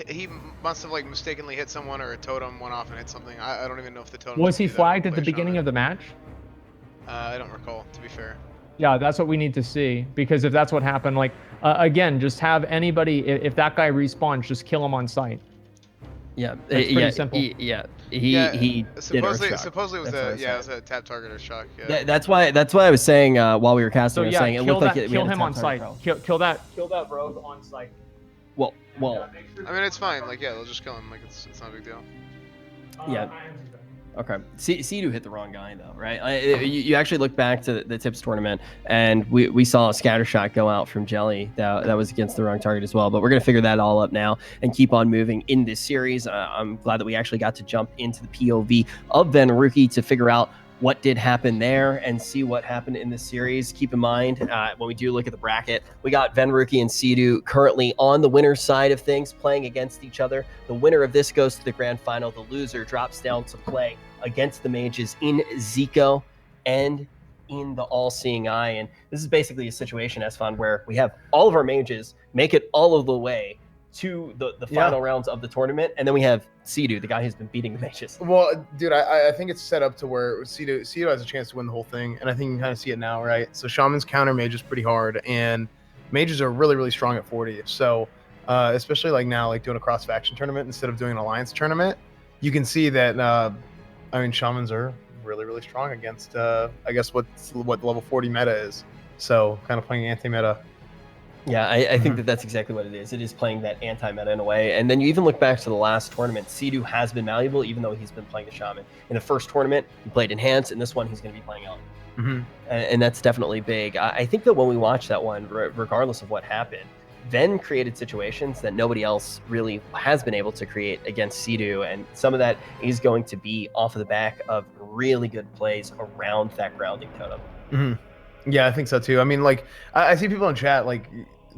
Speaker 2: he must have like mistakenly hit someone, or a totem went off and hit something. I don't even know if the totem
Speaker 1: Was
Speaker 2: can
Speaker 1: he
Speaker 2: do that
Speaker 1: flagged
Speaker 2: when
Speaker 1: at the
Speaker 2: you play
Speaker 1: beginning
Speaker 2: Shaman.
Speaker 1: of the match?
Speaker 2: I don't recall, to be fair.
Speaker 1: Yeah, that's what we need to see, because if that's what happened, like again, just have anybody if that guy respawns, just kill him on sight.
Speaker 3: Yeah,
Speaker 1: It's pretty simple.
Speaker 3: He did earth shock.
Speaker 2: Supposedly it was
Speaker 3: That's what I
Speaker 2: a yeah, it
Speaker 3: said.
Speaker 2: was a tap target or shock. Yeah.
Speaker 3: That's why I was saying while we were casting,
Speaker 1: So
Speaker 3: I was
Speaker 1: yeah,
Speaker 3: saying it
Speaker 1: kill
Speaker 3: looked
Speaker 1: that,
Speaker 3: like we
Speaker 1: kill
Speaker 3: had a
Speaker 1: him
Speaker 3: tap
Speaker 1: on
Speaker 3: target
Speaker 1: sight.
Speaker 3: pro.
Speaker 1: Kill that rogue on sight.
Speaker 3: Well,
Speaker 2: I mean, it's fine. Like, yeah, they'll just kill him. Like, it's not a big deal.
Speaker 3: Yeah. Okay. Sidu hit the wrong guy though, right? You actually look back to the Tips tournament, and we saw a scatter shot go out from Jelly that was against the wrong target as well. But we're gonna figure that all up now and keep on moving in this series. I'm glad that we actually got to jump into the POV of Venruki to figure out what did happen there and see what happened in this series. Keep in mind, when we do look at the bracket, we got Venruki and Sidu currently on the winner's side of things, playing against each other. The winner of this goes to the grand final. The loser drops down to play against the mages in Zico and in the All-Seeing Eye. And this is basically a situation, Esfand, where we have all of our mages make it all of the way to the final rounds of the tournament, and then we have Sidu, the guy who's been beating the mages.
Speaker 4: Well, dude, I think it's set up to where Sidu has a chance to win the whole thing, and I think you can kind of see it now, right? So Shaman's counter mages pretty hard, and mages are really, really strong at 40. So especially like now, like doing a cross-faction tournament instead of doing an alliance tournament, you can see that, I mean, Shamans are really, really strong against, I guess, what the level 40 meta is. So kind of playing anti-meta.
Speaker 3: Yeah, I think that's exactly what it is. It is playing that anti-meta in a way. And then you even look back to the last tournament, Sidu has been malleable, even though he's been playing the Shaman. In the first tournament, he played Enhance, and this one he's going to be playing out. And that's definitely big. I think that when we watch that one, regardless of what happened, Ven created situations that nobody else really has been able to create against Sidu, and some of that is going to be off of the back of really good plays around that grounding totem.
Speaker 4: Yeah, I think so too. I mean, like, I see people in chat, like,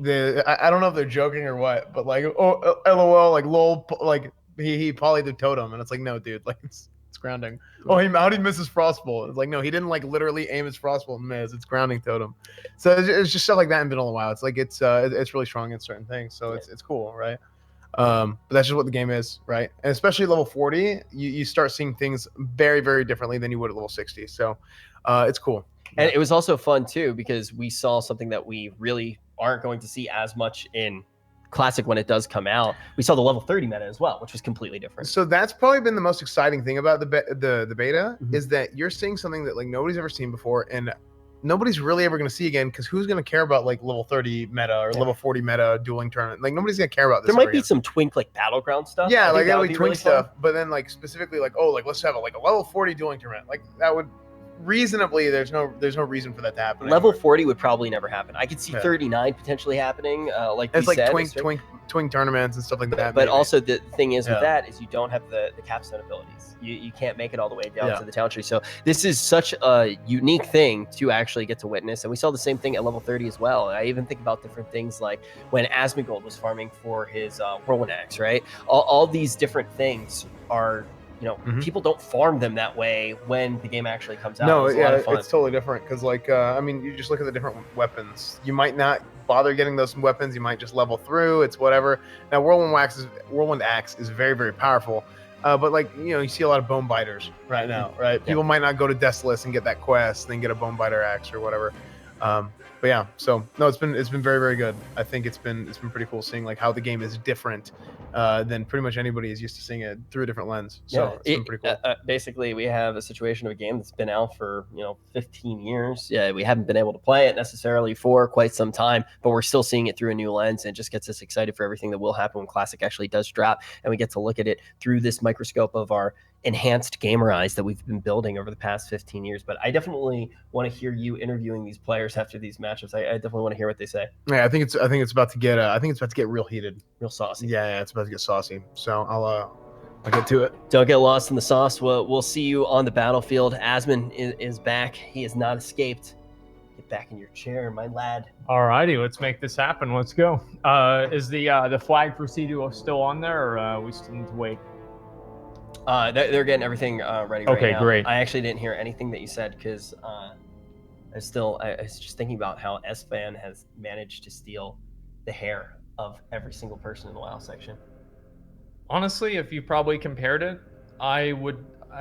Speaker 4: I don't know if they're joking or what, but like, oh, LOL, like, lol, like, he polyed the totem, and it's like, no, dude, like, it's grounding. Oh, how'd he miss his frostbolt? It's like, no, he didn't, like, literally aim his frostbolt and miss. It's grounding totem. So it's just stuff like that in Vanilla WoW. It's like, it's really strong in certain things, so it's cool, right? But that's just what the game is, right? And especially level 40, you start seeing things very, very differently than you would at level 60. So it's cool.
Speaker 3: And it was also fun too, because we saw something that we really aren't going to see as much in Classic when it does come out. We saw the level 30 meta as well, which was completely different.
Speaker 4: So that's probably been the most exciting thing about the beta, is that you're seeing something that like nobody's ever seen before, and nobody's really ever going to see again, because who's going to care about like level 30 meta or level 40 meta dueling tournament? Like nobody's going to care about this.
Speaker 3: There might be some twink like battleground stuff.
Speaker 4: Yeah, like
Speaker 3: that
Speaker 4: it'll
Speaker 3: would
Speaker 4: be
Speaker 3: be
Speaker 4: twink
Speaker 3: really
Speaker 4: stuff,
Speaker 3: fun.
Speaker 4: but then like specifically like, oh, like let's have a level 40 dueling tournament. Like that would reasonably, there's no reason for that to happen.
Speaker 3: Level
Speaker 4: anymore.
Speaker 3: 40 would probably never happen. I could see 39 potentially happening. Like
Speaker 4: it's
Speaker 3: we
Speaker 4: like
Speaker 3: said,
Speaker 4: twink tournaments and stuff like that.
Speaker 3: But
Speaker 4: maybe.
Speaker 3: also the thing is with that is you don't have the capstone abilities. You can't make it all the way down to the town tree. So this is such a unique thing to actually get to witness. And we saw the same thing at level 30 as well. I even think about different things like when Asmongold was farming for his whirlwind axe, right? All these different things are, you know, people don't farm them that way when the game actually comes out.
Speaker 4: No,
Speaker 3: it's a lot of fun.
Speaker 4: it's totally different because, like, I mean, you just look at the different weapons. You might not bother getting those weapons. You might just level through. It's whatever. Now, whirlwind axe is very, very powerful. But like, you know, you see a lot of bone biters right now, right? People might not go to Desolus and get that quest, then get a bone biter axe or whatever. But yeah, so no, it's been very, very good. I think it's been pretty cool seeing like how the game is different than pretty much anybody is used to seeing it through a different lens. So it's been pretty cool.
Speaker 3: Basically, we have a situation of a game that's been out for 15 years. Yeah, we haven't been able to play it necessarily for quite some time, but we're still seeing it through a new lens, and it just gets us excited for everything that will happen when Classic actually does drop, and we get to look at it through this microscope of our enhanced gamer eyes that we've been building over the past 15 years. But I definitely want to hear you interviewing these players after these matchups. I definitely want to hear what they say.
Speaker 4: Yeah, I think it's about to get real heated,
Speaker 3: real saucy.
Speaker 4: Yeah, it's about to get saucy. So I'll get to it.
Speaker 3: Don't get lost in the sauce. We'll see you on the battlefield. Asmon is back. He has not escaped Get back in your chair, my lad.
Speaker 1: Alrighty, let's make this happen. Let's go. Is the flag for C2 still on there, or we still need to wait?
Speaker 3: They're getting everything ready right
Speaker 1: Okay,
Speaker 3: now.
Speaker 1: great.
Speaker 3: I actually didn't hear anything that you said because I was just thinking about how Esfand has managed to steal the hair of every single person in the WoW section.
Speaker 1: Honestly, if you probably compared it, I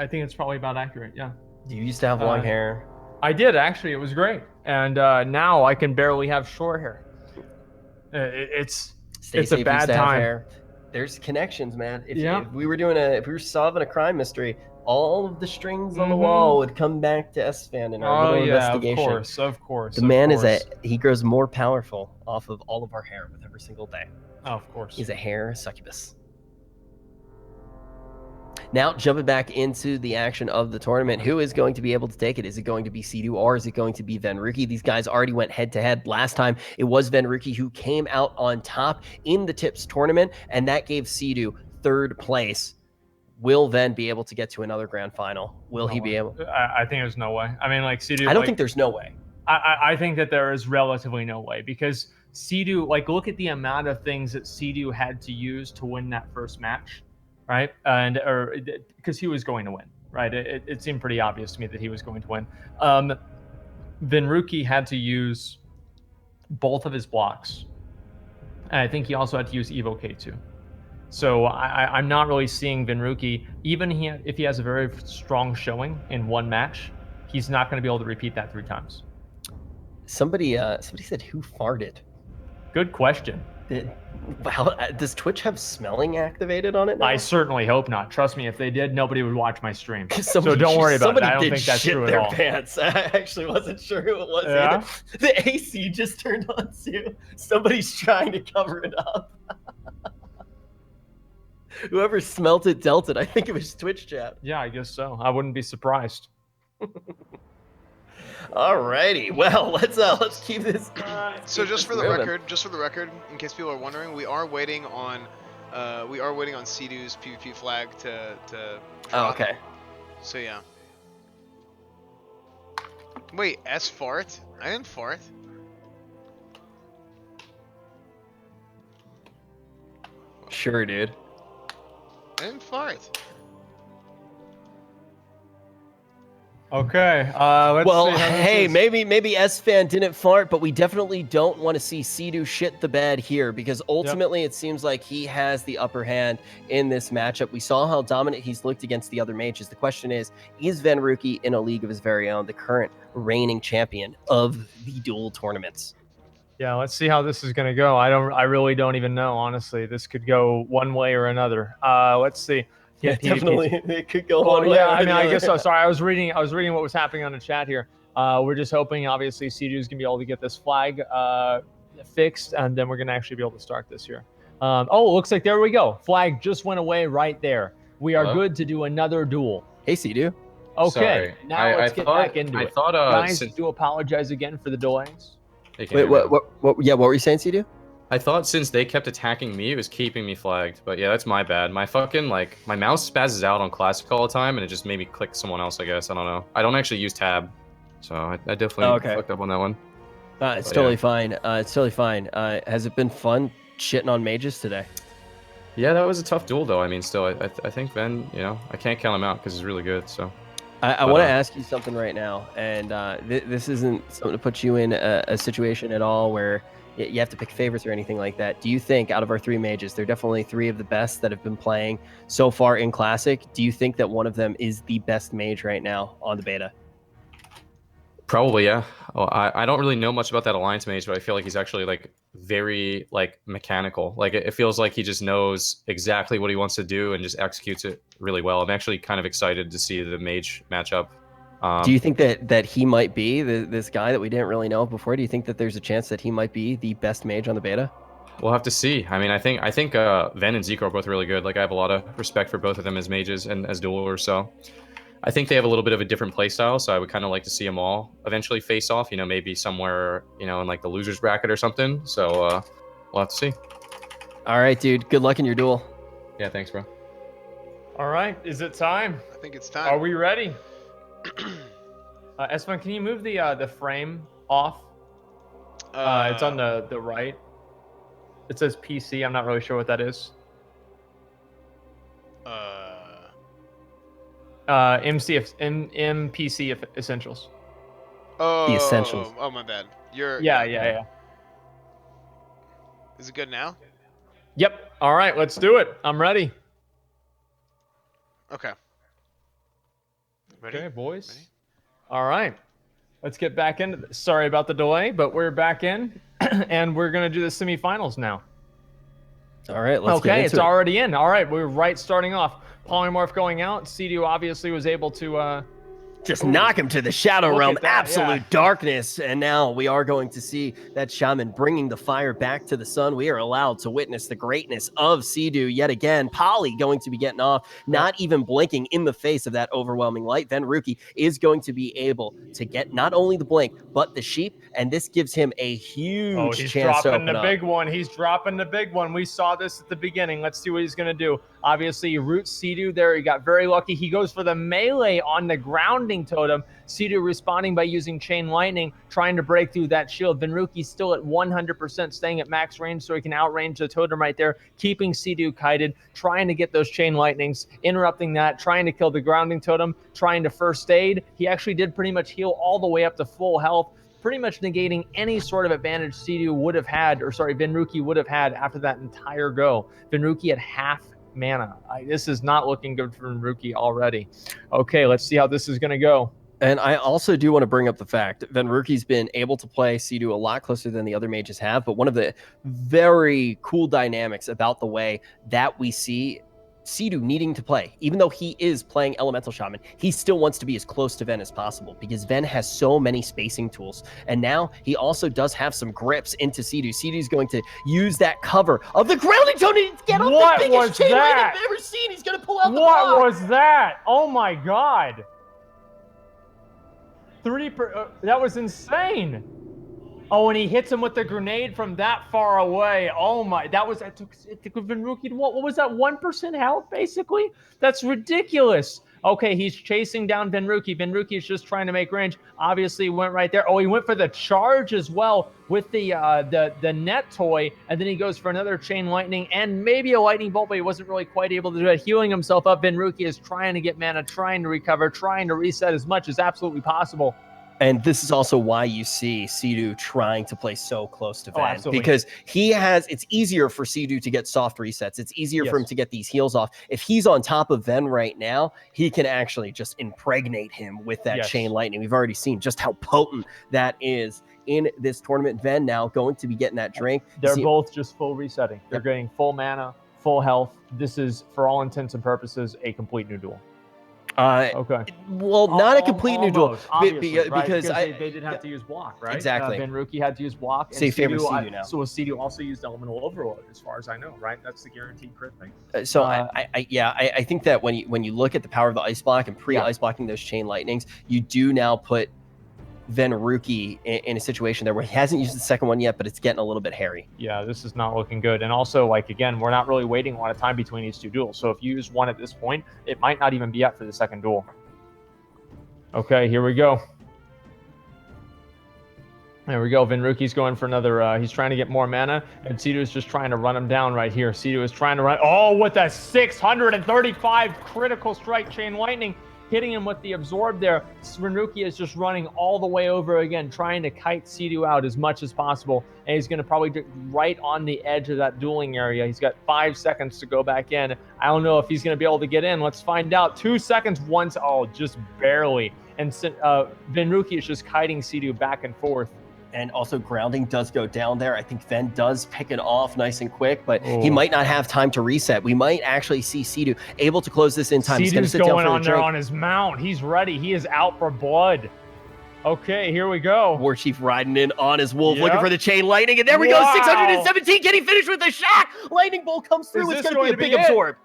Speaker 1: think it's probably about accurate. Yeah.
Speaker 3: You used to have long hair.
Speaker 1: I did actually. It was great, and now I can barely have short hair. It's
Speaker 3: Stay
Speaker 1: a
Speaker 3: safe,
Speaker 1: bad
Speaker 3: used to have
Speaker 1: time.
Speaker 3: hair. There's connections, man. If we were solving a crime mystery, all of the strings on the wall would come back to Esfand in our little investigation.
Speaker 1: Of course.
Speaker 3: The man he grows more powerful off of all of our hair with every single day.
Speaker 1: Oh, of course.
Speaker 3: He's a hair succubus. Now, jumping back into the action of the tournament, who is going to be able to take it? Is it going to be C2 or is it going to be Venruki? These guys already went head-to-head. Last time, it was Venruki who came out on top in the Tips tournament, and that gave C2 third place. Will Ven be able to get to another grand final? Will he be able?
Speaker 1: I think there's no way. I mean, like C2.
Speaker 3: I don't think there's no way.
Speaker 1: I think that there is relatively no way because C2, like, look at the amount of things that C2 had to use to win that first match. Right, or because he was going to win, right? It seemed pretty obvious to me that he was going to win. Venruki had to use both of his blocks, and I think he also had to use Evo K2. So I'm not really seeing Venruki, even if he has a very strong showing in one match, he's not going to be able to repeat that 3 times.
Speaker 3: Somebody said, "Who farted?"
Speaker 1: Good question.
Speaker 3: Does Twitch have smelling activated on it now?
Speaker 1: I certainly hope not. Trust me, if they did, nobody would watch my stream. So don't worry about it. I don't think that's true at all.
Speaker 3: Pants. I actually wasn't sure who it was.
Speaker 1: Yeah?
Speaker 3: The AC just turned on too. Somebody's trying to cover it up. Whoever smelt it dealt it. I think it was Twitch chat.
Speaker 1: Yeah, I guess so. I wouldn't be surprised.
Speaker 3: Alrighty, well, let's keep this.
Speaker 2: So just for the record, in case people are wondering, we are waiting on C2's PvP flag to drop.
Speaker 3: Oh, okay.
Speaker 2: So yeah. Wait, S fart? I didn't fart.
Speaker 3: Sure, dude.
Speaker 2: I didn't fart.
Speaker 1: Okay.
Speaker 3: Well, hey, maybe Esfand didn't fart, but we definitely don't want to see C2 shit the bed here because ultimately it seems like he has the upper hand in this matchup. We saw how dominant he's looked against the other mages. The question is Venruki in a league of his very own, the current reigning champion of the duel tournaments?
Speaker 1: Yeah, let's see how this is going to go. I really don't even know, honestly. This could go one way or another. Let's see.
Speaker 3: Yeah, definitely. It could go on.
Speaker 1: Yeah, I mean, I guess so. Sorry, I was reading what was happening on the chat here. We're just hoping, obviously, C2 is going to be able to get this flag fixed, and then we're going to actually be able to start this here. Looks like there we go. Flag just went away right there. We are good to do another duel.
Speaker 3: Hey, C2.
Speaker 1: Okay,
Speaker 5: sorry.
Speaker 1: now let's get back into it. Guys, do apologize again for the delays.
Speaker 3: Wait, what? Yeah, what were you saying, C2?
Speaker 5: I thought since they kept attacking me, it was keeping me flagged. But yeah, that's my bad. My fucking, my mouse spazzes out on Classic all the time, and it just made me click someone else, I guess. I don't know. I don't actually use tab. So I definitely fucked up on that one.
Speaker 3: It's totally fine. It's totally fine. Has it been fun shitting on mages today?
Speaker 5: Yeah, that was a tough duel, though. I mean, still, I think Ven, I can't count him out because he's really good, so...
Speaker 3: I want to ask you something right now, and this isn't something to put you in a situation at all where you have to pick favorites or anything like that. Do you think out of our 3 mages, they're definitely 3 of the best that have been playing so far in Classic? Do you think that one of them is the best mage right now on the beta?
Speaker 5: Probably, yeah. Well, I don't really know much about that Alliance mage, but I feel like he's actually very mechanical. It feels like he just knows exactly what he wants to do and just executes it really well. I'm actually kind of excited to see the mage matchup.
Speaker 3: Do you think that he might be this guy that we didn't really know before? Do you think that there's a chance that he might be the best mage on the beta?
Speaker 5: We'll have to see. I mean, I think Ven and Zico are both really good. I have a lot of respect for both of them as mages and as duelers. So I think they have a little bit of a different playstyle. So I would kind of like to see them all eventually face off. maybe somewhere in the losers bracket or something. So we'll have to see.
Speaker 3: All right, dude. Good luck in your duel.
Speaker 5: Yeah, thanks, bro.
Speaker 1: All right, is it time?
Speaker 2: I think it's time.
Speaker 1: Are we ready? Esfand, can you move the frame off. It's on the right. It says PC. I'm not really sure what that is. MPC Essentials.
Speaker 2: Oh,
Speaker 3: The essentials.
Speaker 2: Oh, my bad.
Speaker 1: Yeah.
Speaker 2: Is it good now?
Speaker 1: Yep. All right, let's do it. I'm ready.
Speaker 2: Okay. Ready?
Speaker 1: Okay, boys.
Speaker 2: Ready?
Speaker 1: All right. Let's get back into this. Sorry about the delay, but we're back in, and we're going to do the semifinals now.
Speaker 3: All right, let's get into
Speaker 1: it's
Speaker 3: it.
Speaker 1: already in. All right, we're right starting off. Polymorph going out. Cedu obviously was able to...
Speaker 3: Just knock him to the Shadow
Speaker 1: Look
Speaker 3: Realm,
Speaker 1: at that,
Speaker 3: absolute
Speaker 1: yeah.
Speaker 3: darkness. And now we are going to see that shaman bringing the fire back to the sun. We are allowed to witness the greatness of Cedu yet again. Polly going to be getting off, not even blinking in the face of that overwhelming light. Venruki is going to be able to get not only the blink, but the sheep. And this gives him a huge
Speaker 1: he's
Speaker 3: chance to
Speaker 1: dropping
Speaker 3: open
Speaker 1: the
Speaker 3: up.
Speaker 1: big one. He's dropping the big one. We saw this at the beginning. Let's see what he's going to do. Obviously, he roots Cedu there. He got very lucky. He goes for the melee on the grounding totem. Cedu responding by using Chain Lightning, trying to break through that shield. Venruki still at 100%, staying at max range so he can outrange the totem right there, keeping Cedu kited, trying to get those Chain Lightnings, interrupting that, trying to kill the grounding totem, trying to first aid. He actually did pretty much heal all the way up to full health, pretty much negating any sort of advantage Cedu would have had, Venruki would have had after that entire go. Venruki had half mana. This is not looking good for Venruki already. Okay, let's see how this is going to go.
Speaker 3: And I also do want to bring up the fact Venruki's been able to play Cedu a lot closer than the other mages have, but one of the very cool dynamics about the way that we see Cedu needing to play, even though he is playing Elemental Shaman, he still wants to be as close to Ven as possible because Ven has so many spacing tools. And now he also does have some grips into Cedu. Cedu's going to use that cover of the grounding tone to get off the biggest chain I've ever seen. He's going to pull out the block.
Speaker 1: What was that? Oh my god. That was insane. Oh, and he hits him with the grenade from that far away. Oh my, it took Venruki to what was that, 1% health basically? That's ridiculous. Okay, he's chasing down Venruki. Venruki is just trying to make range. Obviously went right there. Oh, he went for the charge as well with the net toy, and then he goes for another Chain Lightning and maybe a Lightning Bolt, but he wasn't really quite able to do it. Healing himself up. Venruki is trying to get mana, trying to recover, trying to reset as much as absolutely possible.
Speaker 3: And this is also why you see Cedu trying to play so close to Ven,
Speaker 1: because
Speaker 3: it's easier for Cedu to get soft resets. It's easier for him to get these heals off. If he's on top of Ven right now, he can actually just impregnate him with that Chain Lightning. We've already seen just how potent that is in this tournament. Ven now going to be getting that drink.
Speaker 1: They're both just full resetting. They're getting full mana, full health. This is, for all intents and purposes, a complete new duel. Okay.
Speaker 3: Well, not a complete new duel
Speaker 1: because they did have to use block, right?
Speaker 3: Exactly.
Speaker 1: Venruki had to use block.
Speaker 3: So you favor Cedu now.
Speaker 1: So Cedu also used Elemental Overload, as far as I know, right? That's the guaranteed crit thing.
Speaker 3: I think that when you look at the power of the ice block and pre-ice blocking those Chain Lightnings, you do now put Venruki in a situation there where he hasn't used the second one yet, but it's getting a little bit hairy.
Speaker 1: Yeah, this is not looking good. And also, again, we're not really waiting a lot of time between these two duels. So if you use one at this point, it might not even be up for the second duel. Okay, here we go. There we go. Venruki's going for another. He's trying to get more mana, and Cedu is just trying to run him down right here. Cedu is trying to run. Oh, with a 635 critical strike Chain Lightning, hitting him with the absorb there. Venruki is just running all the way over again, trying to kite Cedu out as much as possible. And he's going to probably get right on the edge of that dueling area. He's got 5 seconds to go back in. I don't know if he's going to be able to get in. Let's find out. 2 seconds once. Oh, just barely. And Venruki is just kiting Cedu back and forth.
Speaker 3: And also grounding does go down there. I think Ven does pick it off nice and quick, but he might not have time to reset. We might actually see Cedu able to close this in time.
Speaker 1: Cedu's going on there on his mount. He's ready. He is out for blood. Okay, here we go.
Speaker 3: War Chief riding in on his wolf, looking for the Chain Lightning, and there we go. 617. Can he finish with a shot? Lightning Bolt comes through. It's going to be a big absorb.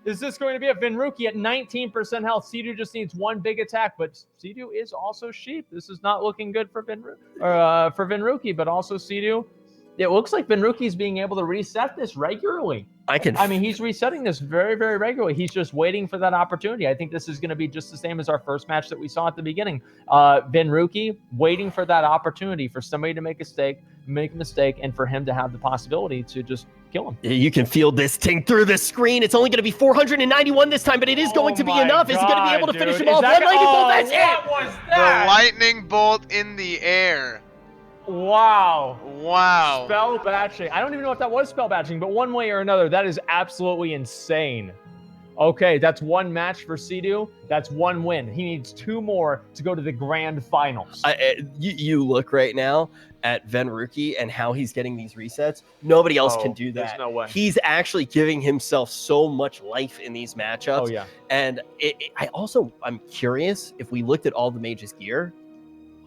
Speaker 1: Is this going to be a Venruki at 19% health? Cedu just needs one big attack, but Cedu is also sheep. This is not looking good for Venruki, but also Cedu it looks like Venruki's being able to reset this regularly. I mean, he's resetting this very, very regularly. He's just waiting for that opportunity. I think this is going to be just the same as our first match that we saw at the beginning. Venruki waiting for that opportunity for somebody to make a mistake, and for him to have the possibility to just kill him.
Speaker 3: You can feel this ting through the screen. It's only going to be 491 this time, but it is going to be enough. Is he going to be able to finish him off? One lightning bolt, that's it!
Speaker 1: What was that?
Speaker 2: The lightning bolt in the air.
Speaker 1: Wow.
Speaker 2: Wow.
Speaker 1: Spell batching. I don't even know if that was spell batching, but one way or another, that is absolutely insane. Okay, that's one match for Sea-Doo. That's one win. He needs 2 more to go to the grand finals.
Speaker 3: You look right now at Venruki and how he's getting these resets. Nobody else can do that.
Speaker 1: There's no way.
Speaker 3: He's actually giving himself so much life in these matchups.
Speaker 1: Oh, yeah.
Speaker 3: And I'm curious if we looked at all the mages' gear,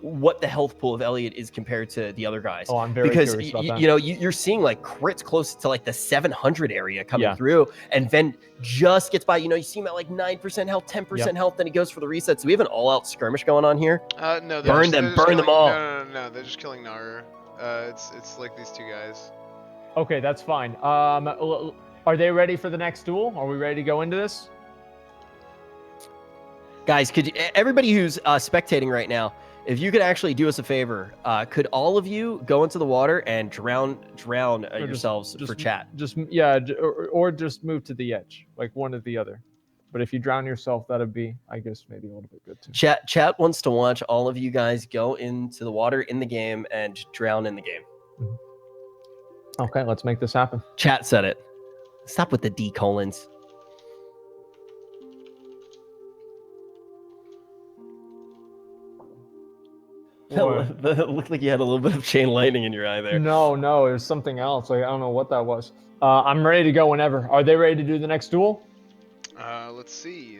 Speaker 3: what the health pool of Elliot is compared to the other guys.
Speaker 1: Oh, I'm very
Speaker 3: because
Speaker 1: curious about that.
Speaker 3: you know you're seeing like crits close to like the 700 area coming through, and Ven just gets by. You see him at like 9% health, 10% health, then he goes for the reset. So we have an all-out skirmish going on here.
Speaker 2: No,
Speaker 3: burn them all.
Speaker 2: No, they're just killing Naru. It's like these 2 guys.
Speaker 1: Okay, that's fine. Are they ready for the next duel? Are we ready to go into this?
Speaker 3: Guys, everybody who's spectating right now, if you could actually do us a favor, could all of you go into the water and drown yourselves for chat?
Speaker 1: Or just move to the edge, like one or the other. But if you drown yourself, that'd be, I guess, maybe a little bit good too.
Speaker 3: Chat wants to watch all of you guys go into the water in the game and drown in the game.
Speaker 1: Mm-hmm. Okay, let's make this happen.
Speaker 3: Chat said it. Stop with the D colons. It looked like you had a little bit of chain lightning in your eye there.
Speaker 1: No, it was something else. I don't know what that was. I'm ready to go whenever. Are they ready to do the next duel?
Speaker 2: Let's see.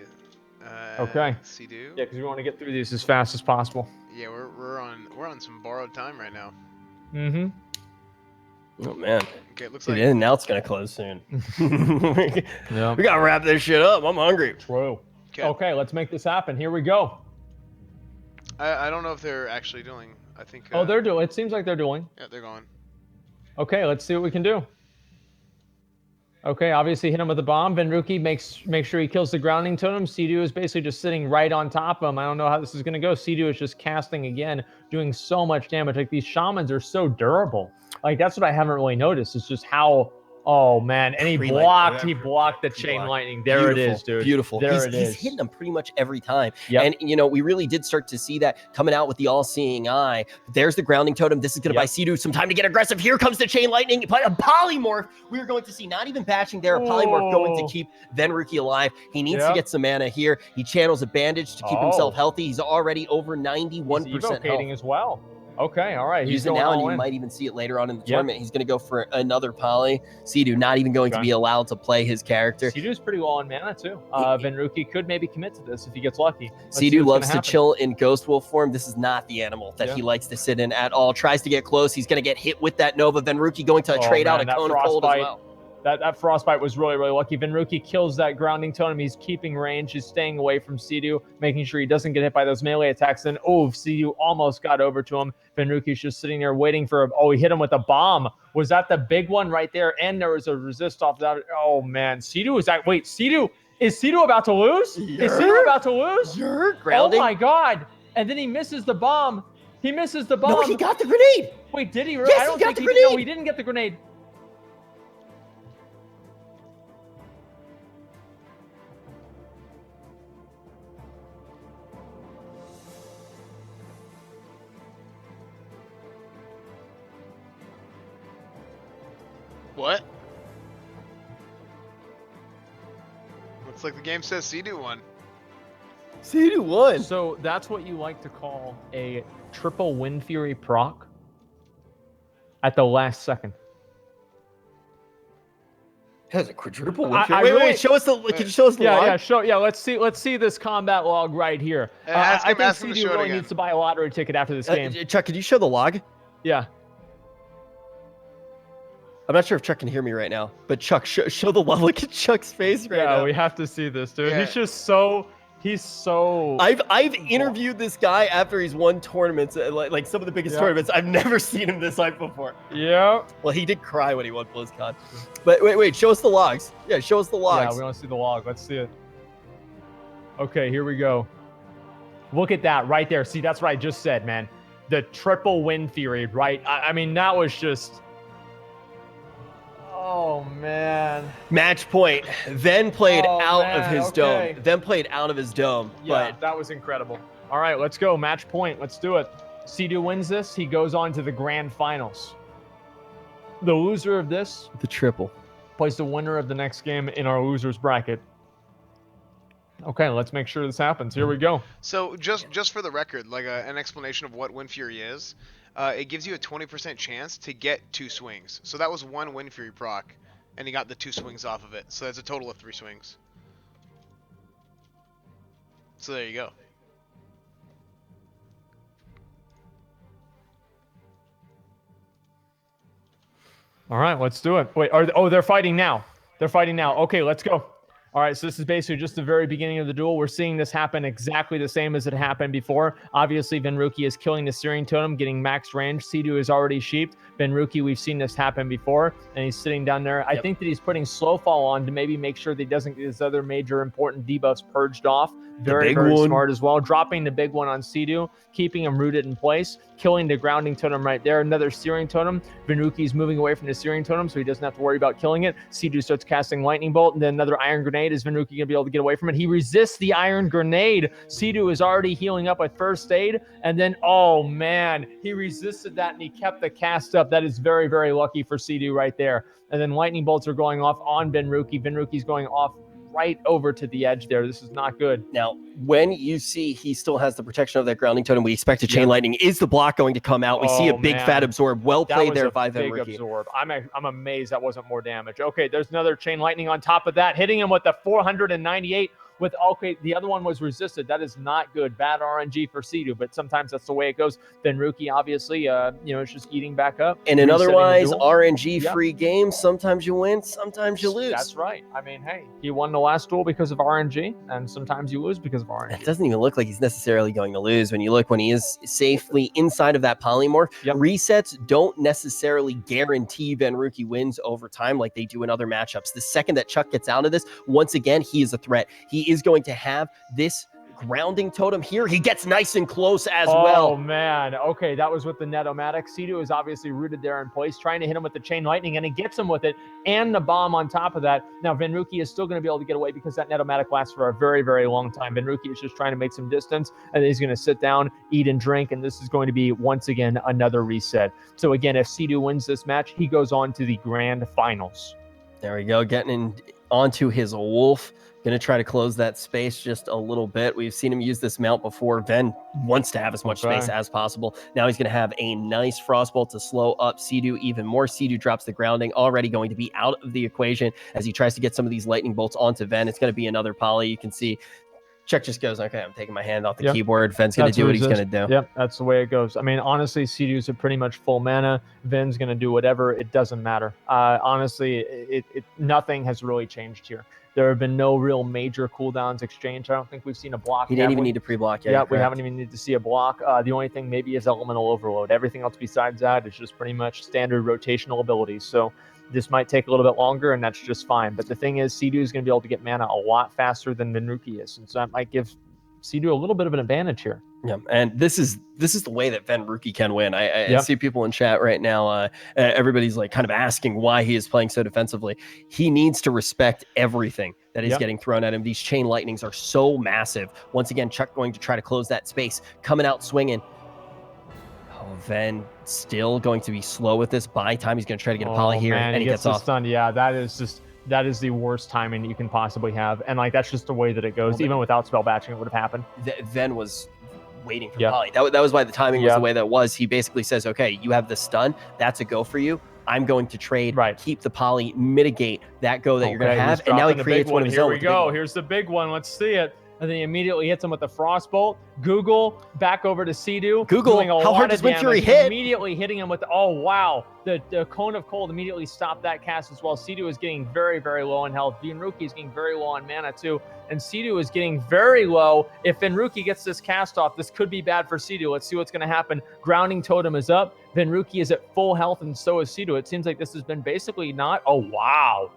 Speaker 1: Okay.
Speaker 2: Sea-Doo?
Speaker 1: Yeah, because we want to get through these as fast as possible.
Speaker 2: Yeah, we're on some borrowed time right now.
Speaker 1: Mm-hmm.
Speaker 3: Oh man.
Speaker 2: Okay, it looks
Speaker 3: Dude,
Speaker 2: like
Speaker 3: In and Out's gonna close soon.
Speaker 1: Yeah.
Speaker 3: We gotta wrap this shit up. I'm hungry.
Speaker 1: True. Okay, let's make this happen. Here we go.
Speaker 2: I don't know if they're actually dueling. I think.
Speaker 1: They're dueling. It seems like they're dueling.
Speaker 2: Yeah, they're going.
Speaker 1: Okay, let's see what we can do. Okay, obviously hit him with a bomb. Venruki make sure he kills the grounding totem. Sea-Doo is basically just sitting right on top of him. I don't know how this is going to go. Sea-Doo is just casting again, doing so much damage. Like, these shamans are so durable. Like, that's what I haven't really noticed. It's just how... Oh, man. And he blocked the chain lightning. There it is, dude.
Speaker 3: Beautiful.
Speaker 1: There
Speaker 3: He's hitting them pretty much every time.
Speaker 1: Yep.
Speaker 3: And, we really did start to see that coming out with the all-seeing eye. There's the grounding totem. This is going to buy Sea-Doo some time to get aggressive. Here comes the chain lightning. But a polymorph. We're going to see not even patching there. A polymorph going to keep Venruki alive. He needs to get some mana here. He channels a bandage to keep himself healthy. He's already over 91%
Speaker 1: He's
Speaker 3: health.
Speaker 1: as well. Okay, all right.
Speaker 3: He's going now, and you might even see it later on in the tournament. He's going to go for another poly. Sea-Doo not even going to be allowed to play his character.
Speaker 1: Sea-Doo's pretty well on mana, too. Venruki could maybe commit to this if he gets lucky.
Speaker 3: Sea-Doo loves to chill in Ghost Wolf form. This is not the animal that he likes to sit in at all. Tries to get close. He's going to get hit with that Nova. Venruki going to trade out a Cone of Cold as well.
Speaker 1: That Frostbite was really, really lucky. Venruki kills that grounding totem. He's keeping range. He's staying away from Sea-Doo, making sure he doesn't get hit by those melee attacks. And, Sea-Doo almost got over to him. Venruki's just sitting there waiting for he hit him with a bomb. Was that the big one right there? And there was a resist off that. Oh, man. Sea-Doo is Sea-Doo. Is Sea-Doo about to lose? Is Sea-Doo about to lose?
Speaker 3: Grounding.
Speaker 1: Oh, my God. And then he misses the bomb.
Speaker 3: No, he got the grenade.
Speaker 1: Wait, did he?
Speaker 3: Yes, he got the grenade.
Speaker 1: No, he didn't get the grenade.
Speaker 2: What? Looks like the game says Sea-Doo won.
Speaker 3: Sea-Doo won.
Speaker 1: So that's what you like to call a triple Wind Fury proc at the last second.
Speaker 3: Has a quadruple Wind Fury. Wait, show us the. Can you show us the log?
Speaker 1: Let's see this combat log right here. I think Sea-Doo really needs to buy a lottery ticket after this game.
Speaker 3: Chuck, could you show the log?
Speaker 1: Yeah.
Speaker 3: I'm not sure if Chuck can hear me right now, but Chuck, show the log. Look at Chuck's face right now.
Speaker 1: Yeah, we have to see this, dude. Yeah. He's just so He's so.
Speaker 3: I've interviewed this guy after he's won tournaments, like some of the biggest tournaments. I've never seen him this hype before.
Speaker 1: Yeah.
Speaker 3: Well, he did cry when he won BlizzCon. But wait, show us the logs. Yeah, show us the logs.
Speaker 1: Yeah, we want to see the log. Let's see it. Okay, here we go. Look at that right there. See, that's what I just said, man. The triple win theory, right? I mean, that was just. Oh man.
Speaker 3: Match point. Then played out of his
Speaker 1: okay.
Speaker 3: dome. Then played out of his dome.
Speaker 1: Yeah,
Speaker 3: But
Speaker 1: that was incredible. All right, let's go. Match point. Let's do it. Sea-Doo wins this. He goes on to the grand finals. The loser of this
Speaker 3: the triple.
Speaker 1: plays the winner of the next game in our losers bracket. Okay, let's make sure this happens. Here we go.
Speaker 2: So just for the record, like an explanation of what Wind Fury is, it gives you a 20% chance to get 2 swings. So that was 1 Wind Fury proc, and he got the 2 swings off of it. So that's a total of 3 swings. So there you go.
Speaker 1: All right, let's do it. Wait, they're fighting now. They're fighting now. Okay, let's go. All right, so this is basically just the very beginning of the duel. We're seeing this happen exactly the same as it happened before. Obviously, Venruki is killing the Searing Totem, getting max range. Sea-Doo is already sheeped. Venruki, we've seen this happen before, and he's sitting down there. I think that he's putting Slow Fall on to maybe make sure that he doesn't get his other major important debuffs purged off. Very smart as well. Dropping the big one on Sea-Doo, keeping him rooted in place, killing the grounding totem right there. Another Searing Totem. Venruki's moving away from the Searing Totem, so he doesn't have to worry about killing it. Sea-Doo starts casting Lightning Bolt, and then another Iron Grenade. Is Venruki going to be able to get away from it? He resists the Iron Grenade. Sea-Doo is already healing up with First Aid, and then, oh man, he resisted that, and he kept the cast up. That is very, very lucky for Sea-Doo right there. And then Lightning Bolts are going off on Venruki. Venruki's going off right over to the edge there. This is not good.
Speaker 3: Now, when you see he still has the protection of that grounding totem, we expect a chain lightning. Is the block going to come out? We see a big fat absorb. Well played there by Venruki.
Speaker 1: Absorb. I'm amazed that wasn't more damage. Okay, there's another chain lightning on top of that, hitting him with the 498. With the other one was resisted. That is not good. Bad RNG for Sea-Doo, but sometimes that's the way it goes. Venruki, obviously, it's just eating back up.
Speaker 3: In an otherwise RNG-free game, sometimes you win, sometimes you lose.
Speaker 1: That's right. I mean, hey, he won the last duel because of RNG, and sometimes you lose because of RNG.
Speaker 3: It doesn't even look like he's necessarily going to lose. When he is safely inside of that polymorph, resets don't necessarily guarantee Venruki wins over time like they do in other matchups. The second that Chuck gets out of this, once again, he is a threat. He is going to have this grounding totem here. He gets nice and close as well.
Speaker 1: Oh man. Okay, that was with the Netomatic. Sea-Doo is obviously rooted there in place, trying to hit him with the chain lightning, and he gets him with it and the bomb on top of that. Now Venruki is still going to be able to get away because that Netomatic lasts for a very, very long time. Venruki is just trying to make some distance, and he's going to sit down, eat and drink, and this is going to be once again another reset. So again, if Sea-Doo wins this match, he goes on to the grand finals.
Speaker 3: There we go, getting onto his wolf. Going to try to close that space just a little bit. We've seen him use this mount before. Ven wants to have as much space as possible. Now he's going to have a nice Frostbolt to slow up Sea-Doo even more. Sea-Doo drops the grounding, already going to be out of the equation as he tries to get some of these lightning bolts onto Ven. It's going to be another poly. You can see Chuck just goes, okay, I'm taking my hand off the keyboard. Ven's going to do what he's going to do.
Speaker 1: Yep, that's the way it goes. I mean, honestly, Sea-Doo's at pretty much full mana. Ven's going to do whatever. It doesn't matter. Honestly, nothing has really changed here. There have been no real major cooldowns exchanged. I don't think we've seen a block.
Speaker 3: He didn't even need to pre-block yet.
Speaker 1: Yeah, we haven't even needed to see a block. The only thing maybe is elemental overload. Everything else besides that is just pretty much standard rotational abilities. So this might take a little bit longer, and that's just fine. But the thing is, Sea-Doo is going to be able to get mana a lot faster than Venruki is. And so that might give Sea-Doo a little bit of an advantage here.
Speaker 3: Yeah, and this is the way that Venruki can win. I see people in chat right now. Everybody's like kind of asking why he is playing so defensively. He needs to respect everything that is getting thrown at him. These chain lightnings are so massive. Once again, Chuck going to try to close that space, coming out swinging. Oh, Ven still going to be slow with this. Buy time. He's going to try to get a poly here, and he gets off.
Speaker 1: Stunned. Yeah, that is the worst timing that you can possibly have. And like that's just the way that it goes. Even without spell batching, it would have happened.
Speaker 3: Ven was waiting for poly. That was why the timing was the way that was. He basically says, okay, you have the stun. That's a go for you. I'm going to trade, keep the poly, mitigate that go that you're going to have. And now he creates one of his own.
Speaker 1: Here we go. Here's the big one. Let's see it. and then he immediately hits him with the Frostbolt. Google back over to Sea-Doo.
Speaker 3: Google,
Speaker 1: doing a
Speaker 3: how
Speaker 1: lot
Speaker 3: hard
Speaker 1: of
Speaker 3: does Wind Fury
Speaker 1: damage,
Speaker 3: hit?
Speaker 1: immediately hitting him with, oh wow, the Cone of Cold immediately stopped that cast as well. Sea-Doo is getting very, very low on health. Venruki is getting very low on mana too, and Sea-Doo is getting very low. If Venruki gets this cast off, this could be bad for Sea-Doo. Let's see what's going to happen. Grounding Totem is up. Venruki is at full health, and so is Sea-Doo. It seems like this has been basically not, oh wow.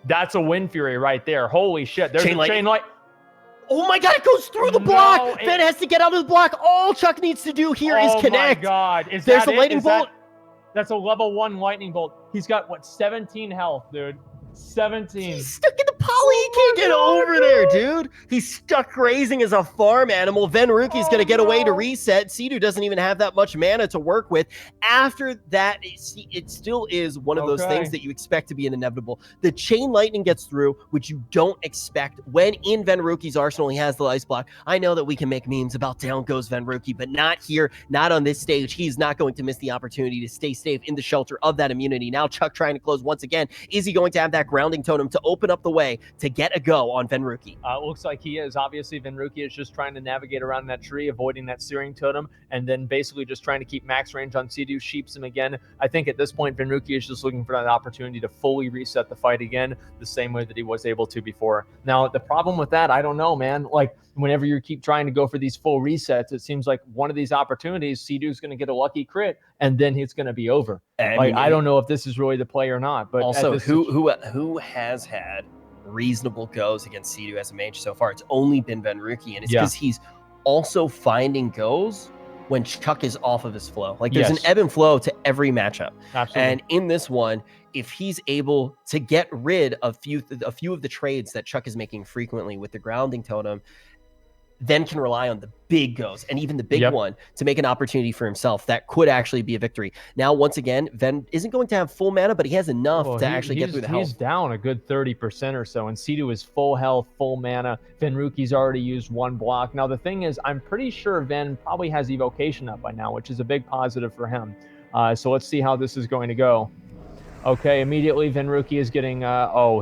Speaker 1: That's a Wind Fury right there. Holy shit. There's
Speaker 3: Chain
Speaker 1: a
Speaker 3: light.
Speaker 1: Chain Light.
Speaker 3: Oh my god, it goes through the block! Ven has to get out of the block. All Chuck needs to do here is connect.
Speaker 1: Oh my god.
Speaker 3: There's a lightning bolt.
Speaker 1: That's a level 1 lightning bolt. He's got, what, 17 health, dude. 17.
Speaker 3: He's stuck in the poly. He can't get over there, dude. He's stuck grazing as a farm animal. Venruki's going to get away to reset. Sea-Doo doesn't even have that much mana to work with. After that, it still is one of those things that you expect to be an inevitable. The chain lightning gets through, which you don't expect. When in Venruki's arsenal, he has the ice block. I know that we can make memes about down goes Venruki, but not here, not on this stage. He's not going to miss the opportunity to stay safe in the shelter of that immunity. Now Chuck trying to close once again. Is he going to have that grounding totem to open up the way to get a go on Venruki?
Speaker 1: Looks like he is. Obviously, Venruki is just trying to navigate around that tree, avoiding that searing totem, and then basically just trying to keep max range on Sea-Doo, sheeps him again. I think at this point, Venruki is just looking for that opportunity to fully reset the fight again, the same way that he was able to before. Now, the problem with that, I don't know, man. Like, whenever you keep trying to go for these full resets, it seems like one of these opportunities, Sea-Doo's going to get a lucky crit, and then it's going to be over. I don't know if this is really the play or not. But
Speaker 3: also, who has had reasonable goes against Sea-Doo as a mage so far? It's only been Venruki, and it's because he's also finding goes when Chuck is off of his flow. Like, there's an ebb and flow to every matchup.
Speaker 1: Absolutely.
Speaker 3: And in this one, if he's able to get rid of a few of the trades that Chuck is making frequently with the grounding totem, then can rely on the big goes and even the big one to make an opportunity for himself. That could actually be a victory. Now, once again, Ven isn't going to have full mana, but he has enough to actually get through the health.
Speaker 1: He's down a good 30% or so, and Sea-Doo is full health, full mana. Venruki's already used 1 block. Now, the thing is, I'm pretty sure Ven probably has Evocation up by now, which is a big positive for him. So let's see how this is going to go. Okay, immediately Venruki is getting,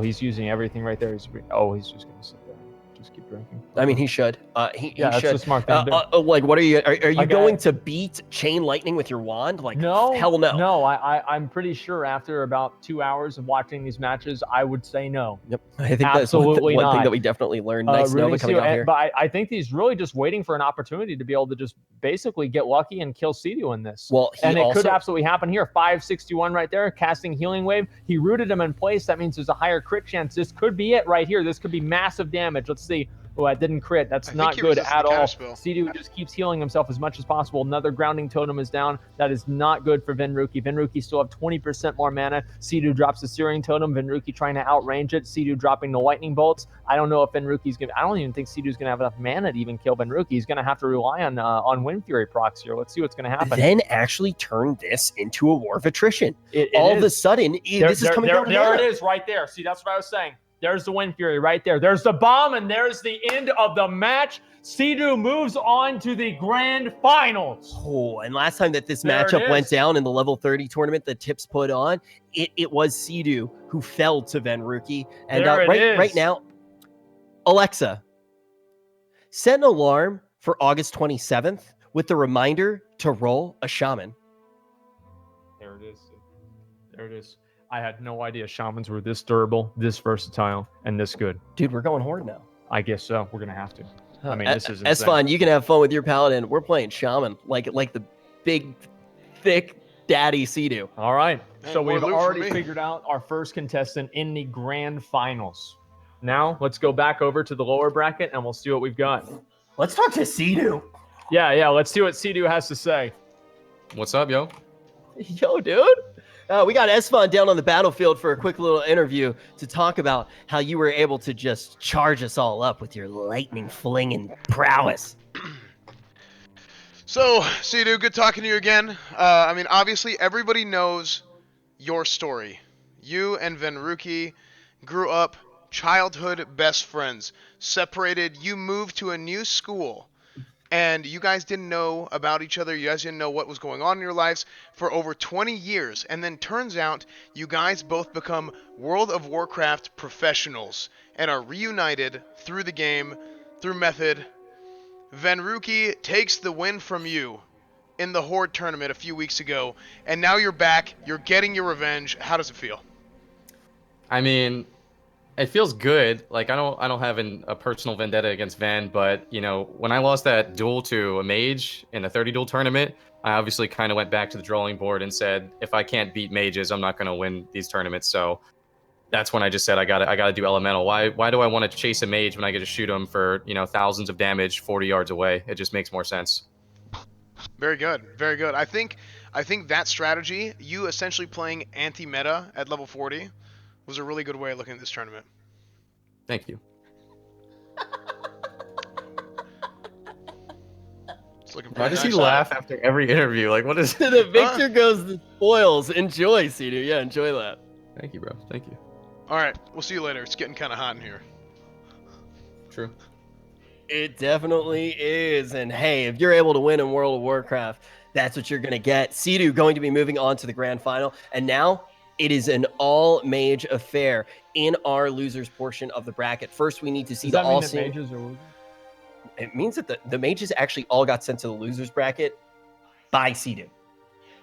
Speaker 1: he's using everything right there. He's just going to sit there. Just keep drinking.
Speaker 3: I mean, he should. He
Speaker 1: that's
Speaker 3: should.
Speaker 1: a smart thing to do.
Speaker 3: Like, what are you going to beat Chain Lightning with your wand? Like,
Speaker 1: no,
Speaker 3: hell no.
Speaker 1: No, I'm pretty sure after about 2 hours of watching these matches, I would say no.
Speaker 3: Yep. I think
Speaker 1: absolutely
Speaker 3: that's one
Speaker 1: not.
Speaker 3: thing that we definitely learned. Nice Nova coming out here.
Speaker 1: But I think he's really just waiting for an opportunity to be able to just basically get lucky and kill Sea-Doo in this.
Speaker 3: Well,
Speaker 1: it could absolutely happen here. 561 right there, casting Healing Wave. He rooted him in place. That means there's a higher crit chance. This could be it right here. This could be massive damage. Let's see. Oh, I didn't crit. That's not good at all. Sea-Doo just keeps healing himself as much as possible. Another grounding totem is down. That is not good for Venruki. Venruki still have 20% more mana. Sea-Doo drops the searing totem. Venruki trying to outrange it. Sea-Doo dropping the lightning bolts. I don't know if Venruki's gonna. I don't even think Sea-Doo's gonna have enough mana to even kill Venruki. He's gonna have to rely on Wind Fury procs here. Let's see what's gonna happen.
Speaker 3: Then actually turn this into a war of attrition. All of a sudden, this is coming down.
Speaker 1: There it is, right there. See, that's what I was saying. There's the Wind Fury right there. There's the bomb, and there's the end of the match. Sea-Doo moves on to the grand finals.
Speaker 3: Oh, and last time that this matchup went down in the level 30 tournament that Tips put on, it was Sea-Doo who fell to Venruki. And right now, Alexa, set an alarm for August 27th with the reminder to roll a shaman.
Speaker 1: There it is. There it is. I had no idea shamans were this durable, this versatile, and this good.
Speaker 3: Dude, we're going horde now.
Speaker 1: I guess so. We're going to have to. I mean, this is
Speaker 3: Esfand, you can have fun with your paladin. We're playing shaman, like the big, thick daddy Sea-Doo.
Speaker 1: All right. So we've already figured out our first contestant in the grand finals. Now, let's go back over to the lower bracket, and we'll see what we've got.
Speaker 3: Let's talk to Sea-Doo.
Speaker 1: Yeah. Let's see what Sea-Doo has to say.
Speaker 5: What's up, yo?
Speaker 3: Yo, dude. We got Esfand down on the battlefield for a quick little interview to talk about how you were able to just charge us all up with your lightning flinging prowess.
Speaker 2: So, Sea-Doo, good talking to you again. I mean, obviously, everybody knows your story. You and Venruki grew up childhood best friends. Separated, you moved to a new school. And you guys didn't know about each other. You guys didn't know what was going on in your lives for over 20 years. And then turns out you guys both become World of Warcraft professionals and are reunited through the game through method, Venruki takes the win from you in the Horde tournament a few weeks ago, and now you're back, you're getting your revenge. How does it feel?
Speaker 5: I mean, it feels good. Like I don't have a personal vendetta against Van, but you know, when I lost that duel to a mage in a 30 duel tournament, I obviously kind of went back to the drawing board and said, if I can't beat mages, I'm not going to win these tournaments. So that's when I just said I gotta do elemental. Why do I want to chase a mage when I get to shoot him for, you know, thousands of damage 40 yards away? It just makes more sense.
Speaker 2: Very good, very good. I think that strategy, you essentially playing anti-meta at level 40, was a really good way of looking at this tournament.
Speaker 5: Thank you.
Speaker 2: It's looking
Speaker 5: Why
Speaker 2: pretty
Speaker 5: does he
Speaker 2: nice.
Speaker 5: laugh after every interview? Like, what is?
Speaker 3: The victor goes the spoils. Enjoy, Cedu. Yeah, enjoy that.
Speaker 5: Thank you, bro. Thank you.
Speaker 2: All right, we'll see you later. It's getting kind of hot in here.
Speaker 5: True.
Speaker 3: It definitely is. And hey, if you're able to win in World of Warcraft, that's what you're going to get. Cedu going to be moving on to the grand final. And now it is an all-mage affair in our losers portion of the bracket. First, we need to see
Speaker 1: Does
Speaker 3: the
Speaker 1: that mean
Speaker 3: all
Speaker 1: that mages are losing?
Speaker 3: It means that the mages actually all got sent to the losers bracket by Cedu.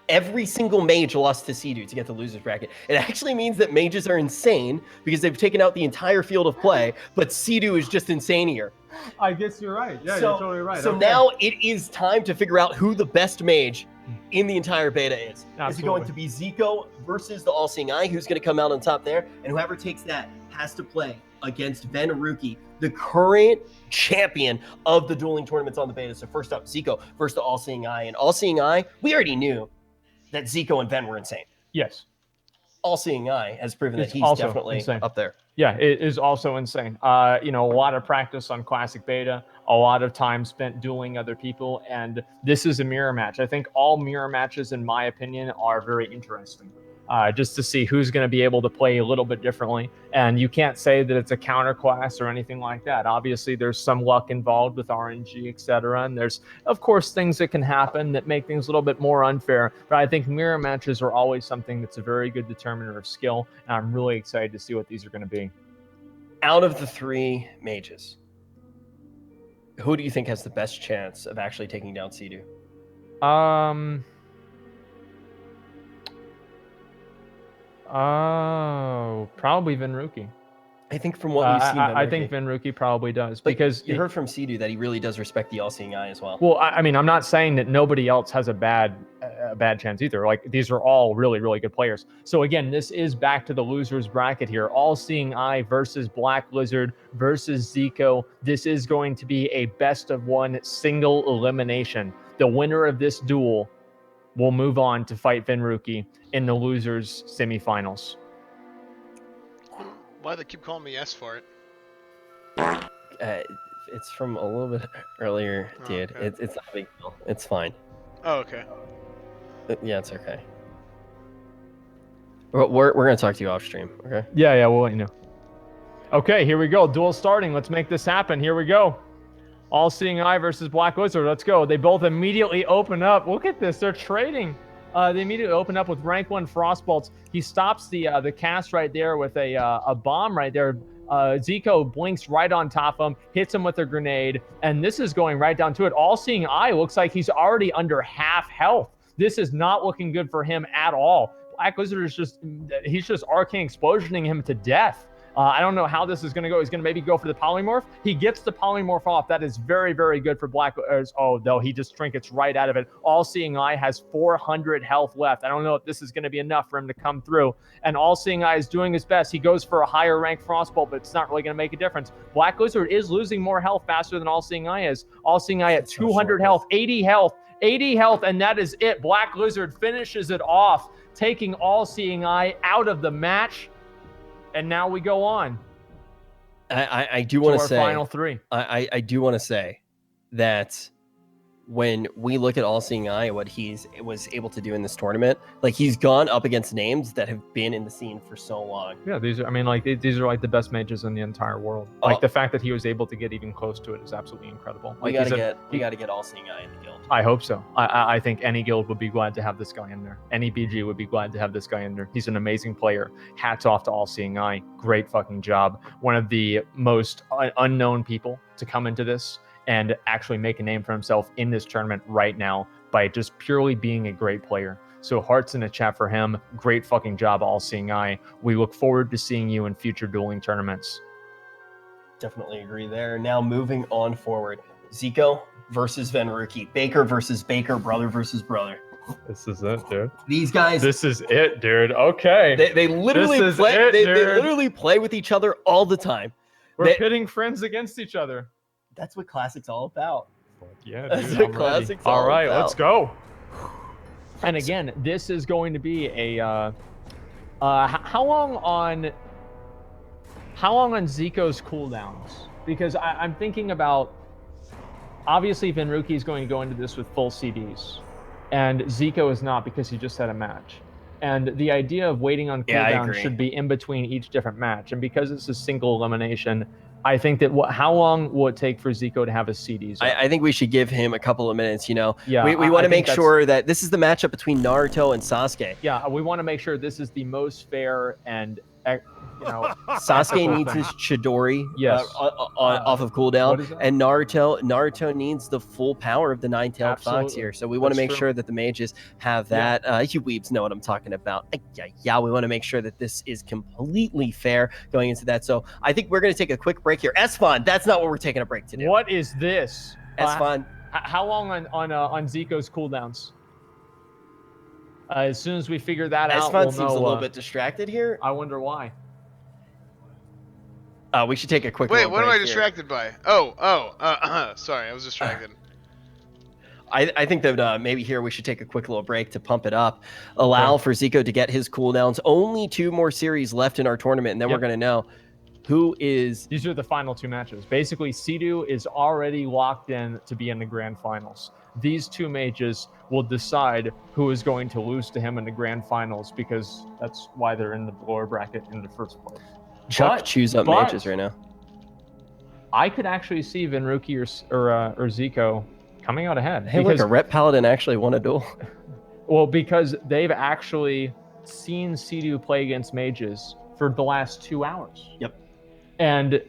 Speaker 3: Every single mage lost to Cedu to get the losers bracket. It actually means that mages are insane because they've taken out the entire field of play, but Cedu is just insanier.
Speaker 1: I guess you're right. Yeah,
Speaker 3: So-
Speaker 1: you're totally right.
Speaker 3: So
Speaker 1: Okay.
Speaker 3: now it is time to figure out who the best mage in the entire beta is. Is it
Speaker 1: Absolutely.
Speaker 3: going to be Zico versus the All-Seeing Eye, who's going to come out on top there? And whoever takes that has to play against Venruki, the current champion of the dueling tournaments on the beta. So first up, Zico versus the All-Seeing Eye. And All-Seeing Eye, we already knew that Zico and Ven were insane.
Speaker 1: Yes.
Speaker 3: All-Seeing Eye has proven
Speaker 1: It's
Speaker 3: that he's
Speaker 1: also
Speaker 3: definitely
Speaker 1: insane.
Speaker 3: up there.
Speaker 1: Yeah, it is also insane. You know, a lot of practice on classic beta, a lot of time spent dueling other people, and this is a mirror match. I think all mirror matches, in my opinion, are very interesting. Just to see who's going to be able to play a little bit differently. And you can't say that it's a counter class or anything like that. Obviously, there's some luck involved with RNG, etc. And there's, of course, things that can happen that make things a little bit more unfair. But I think mirror matches are always something that's a very good determiner of skill. And I'm really excited to see what these are going to be.
Speaker 3: Out of the three mages, who do you think has the best chance of actually taking down Cedu?
Speaker 1: Oh, probably Venruki.
Speaker 3: I think from what we've seen,
Speaker 1: I think Venruki probably does,
Speaker 3: But
Speaker 1: because
Speaker 3: you heard from Cedu that he really does respect the All-Seeing Eye as well.
Speaker 1: well, I mean, I'm not saying that nobody else has a bad chance either. Like, these are all really, really good players. So again, this is back to the losers bracket here. All-Seeing Eye versus Black Lizard versus Zico. This is going to be a best of one single elimination. The winner of this duel will move on to fight Venruki in the losers semifinals.
Speaker 2: Why do they keep calling me S-Fart?
Speaker 3: It's from a little bit earlier,
Speaker 2: Oh,
Speaker 3: dude.
Speaker 2: okay.
Speaker 3: It's not a big deal. It's fine.
Speaker 2: Oh, okay.
Speaker 3: Yeah, it's okay. We're gonna talk to you off stream, okay?
Speaker 1: Yeah, we'll let you know. Okay, here we go. Duel starting. Let's make this happen. Here we go. All-Seeing Eye versus Black Lizard. Let's go. They both immediately open up. Look at this. They're trading. They immediately open up with rank 1 Frostbolts. He stops the cast right there with a bomb right there. Zico blinks right on top of him, hits him with a grenade, and this is going right down to it. All-Seeing Eye looks like he's already under half health. This is not looking good for him at all. Black Lizard is he's just arcane explosioning him to death. I don't know how this is going to go. He's going to maybe go for the polymorph. He gets the polymorph off. That is very, very good for Black. Oh, no, he just trinkets right out of it. All-Seeing Eye has 400 health left. I don't know if this is going to be enough for him to come through. And All-Seeing Eye is doing his best. He goes for a higher rank Frostbolt, but it's not really going to make a difference. Black Lizard is losing more health faster than All-Seeing Eye is. All-Seeing Eye at 200 health, 80 health, 80 health, and that is it. Black Lizard finishes it off, taking All-Seeing Eye out of the match. And now we go on.
Speaker 3: I do want to say
Speaker 1: final three.
Speaker 3: I do want to say that when we look at All Seeing Eye, what was able to do in this tournament, like he's gone up against names that have been in the scene for so long.
Speaker 1: Yeah, these are. I mean, like these are like the best mages in the entire world. Like the fact that he was able to get even close to it is absolutely incredible.
Speaker 3: We
Speaker 1: Like
Speaker 3: gotta get All Seeing Eye in the guild.
Speaker 1: I hope so. I think any guild would be glad to have this guy in there. Any BG would be glad to have this guy in there. He's an amazing player. Hats off to All Seeing Eye. Great fucking job. One of the most unknown people to come into this and actually make a name for himself in this tournament right now by just purely being a great player. So hearts in the chat for him. Great fucking job, All Seeing Eye. We look forward to seeing you in future dueling tournaments.
Speaker 3: Definitely agree there. Now moving on forward. Zico versus Venruki. Baker versus Baker. Brother versus brother.
Speaker 1: This is it, dude.
Speaker 3: These guys.
Speaker 1: This is it, dude. Okay.
Speaker 3: They literally
Speaker 1: This is
Speaker 3: play.
Speaker 1: it,
Speaker 3: They
Speaker 1: dude.
Speaker 3: literally play with each other all the time.
Speaker 1: We're pitting friends against each other.
Speaker 3: That's what Classic's all about.
Speaker 1: Yeah,
Speaker 3: That's
Speaker 1: dude,
Speaker 3: what
Speaker 1: I'm ready.
Speaker 3: Classic's
Speaker 1: All
Speaker 3: all
Speaker 1: right,
Speaker 3: about.
Speaker 1: let's go. And again, this is going to be a how long on Zico's cooldowns? Because I'm thinking about, obviously Venruki is going to go into this with full CDs, and Zico is not because he just had a match. And the idea of waiting on cooldown should be in between each different match. And because it's a single elimination, I think that how long will it take for Zico to have his CDs?
Speaker 3: I think we should give him a couple of minutes. You know,
Speaker 1: Yeah,
Speaker 3: we want
Speaker 1: I
Speaker 3: to make
Speaker 1: think
Speaker 3: sure that this is the matchup between Naruto and Sasuke.
Speaker 1: Yeah, we want to make sure this is the most fair and
Speaker 3: Sasuke needs his Chidori off of cooldown, and Naruto needs the full power of the nine-tailed fox here. So we want to make sure that the mages have that. You weebs know what I'm talking about. Yeah, we want to make sure that this is completely fair going into that. So I think we're going to take a quick break here. Esfand, that's not what we're taking a break to do.
Speaker 1: What is this?
Speaker 3: Esfand.
Speaker 1: How long on Zico's cooldowns? As soon as we figure that out,
Speaker 3: Esfand seems a little bit distracted here.
Speaker 1: I wonder why.
Speaker 3: We should take a quick.
Speaker 2: Wait, what am I distracted by? Sorry, I was distracted.
Speaker 3: I think that maybe here we should take a quick little break to pump it up, allow for Zico to get his cooldowns. Only 2 more series left in our tournament, and then we're going to know who is.
Speaker 1: These are the final 2 matches. Basically, Sidu is already locked in to be in the grand finals. These 2 mages will decide who is going to lose to him in the grand finals, because that's why they're in the lower bracket in the first place.
Speaker 3: Chuck chews up mages right now.
Speaker 1: I could actually see Venruki or Zico coming out ahead.
Speaker 3: Hey, look, a Rep Paladin actually won a duel.
Speaker 1: Well, because they've actually seen Sidu play against mages for the last 2 hours.
Speaker 3: Yep.
Speaker 1: And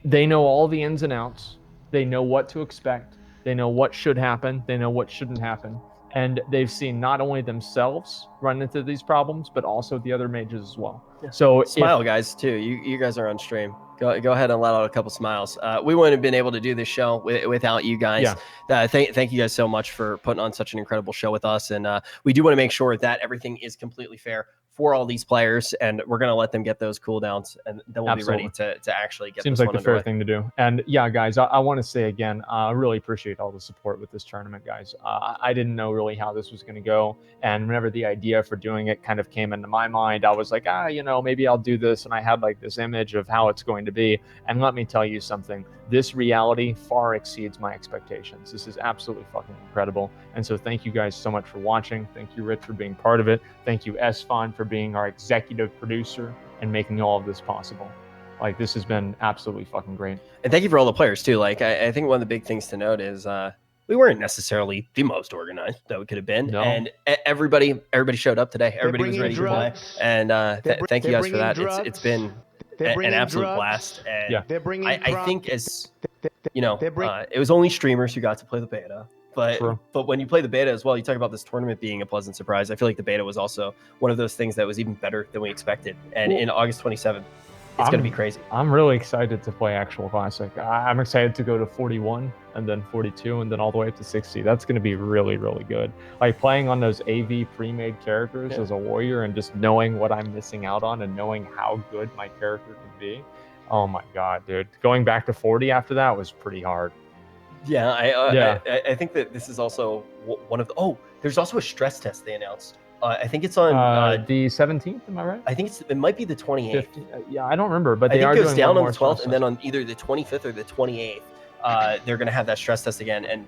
Speaker 1: they know all the ins and outs. They know what to expect. They know what should happen. They know what shouldn't happen. And they've seen not only themselves run into these problems, but also the other mages as well.
Speaker 3: Yeah.
Speaker 1: So
Speaker 3: smile, guys, too. You guys are on stream. Go ahead and let out a couple smiles. We wouldn't have been able to do this show without you guys. Yeah. Thank you guys so much for putting on such an incredible show with us. And we do want to make sure that everything is completely fair for all these players, and we're going to let them get those cooldowns, and then we'll be ready to actually get
Speaker 1: Seems
Speaker 3: this
Speaker 1: like the fair thing to do. And yeah, guys, I want to say again, I really appreciate all the support with this tournament, guys. I didn't know really how this was going to go, and whenever the idea for doing it kind of came into my mind, I was like, maybe I'll do this, and I had like this image of how it's going to be. And let me tell you something, this reality far exceeds my expectations. This is absolutely fucking incredible. And so thank you guys so much for watching. Thank you, Rich, for being part of it. Thank you, Esfand, for being our executive producer and making all of this possible. Like, this has been absolutely fucking great.
Speaker 3: And thank you for all the players too. Like, I think one of the big things to note is we weren't necessarily the most organized that we could have been. No. And everybody showed up today. Everybody was ready to play. And thank you guys for that. It's been an absolute blast. And I think as it was only streamers who got to play the beta. But when you play the beta as well, you talk about this tournament being a pleasant surprise. I feel like the beta was also one of those things that was even better than we expected. And in August 27th, it's going to be crazy.
Speaker 1: I'm really excited to play Actual Classic. I'm excited to go to 41 and then 42 and then all the way up to 60. That's going to be really, really good. Like playing on those AV pre-made characters as a warrior and just knowing what I'm missing out on and knowing how good my character can be. Oh my God, dude. Going back to 40 after that was pretty hard.
Speaker 3: Yeah, I think that this is also one of the. There's also a stress test they announced. I think it's on
Speaker 1: the 17th. Am I right?
Speaker 3: I think it might be the 28th.
Speaker 1: Yeah, I don't remember, but
Speaker 3: I
Speaker 1: they
Speaker 3: think
Speaker 1: are
Speaker 3: it goes
Speaker 1: doing
Speaker 3: down
Speaker 1: one
Speaker 3: on the
Speaker 1: more
Speaker 3: 12th, and then on either the 25th or the 28th, they're going to have that stress test again. And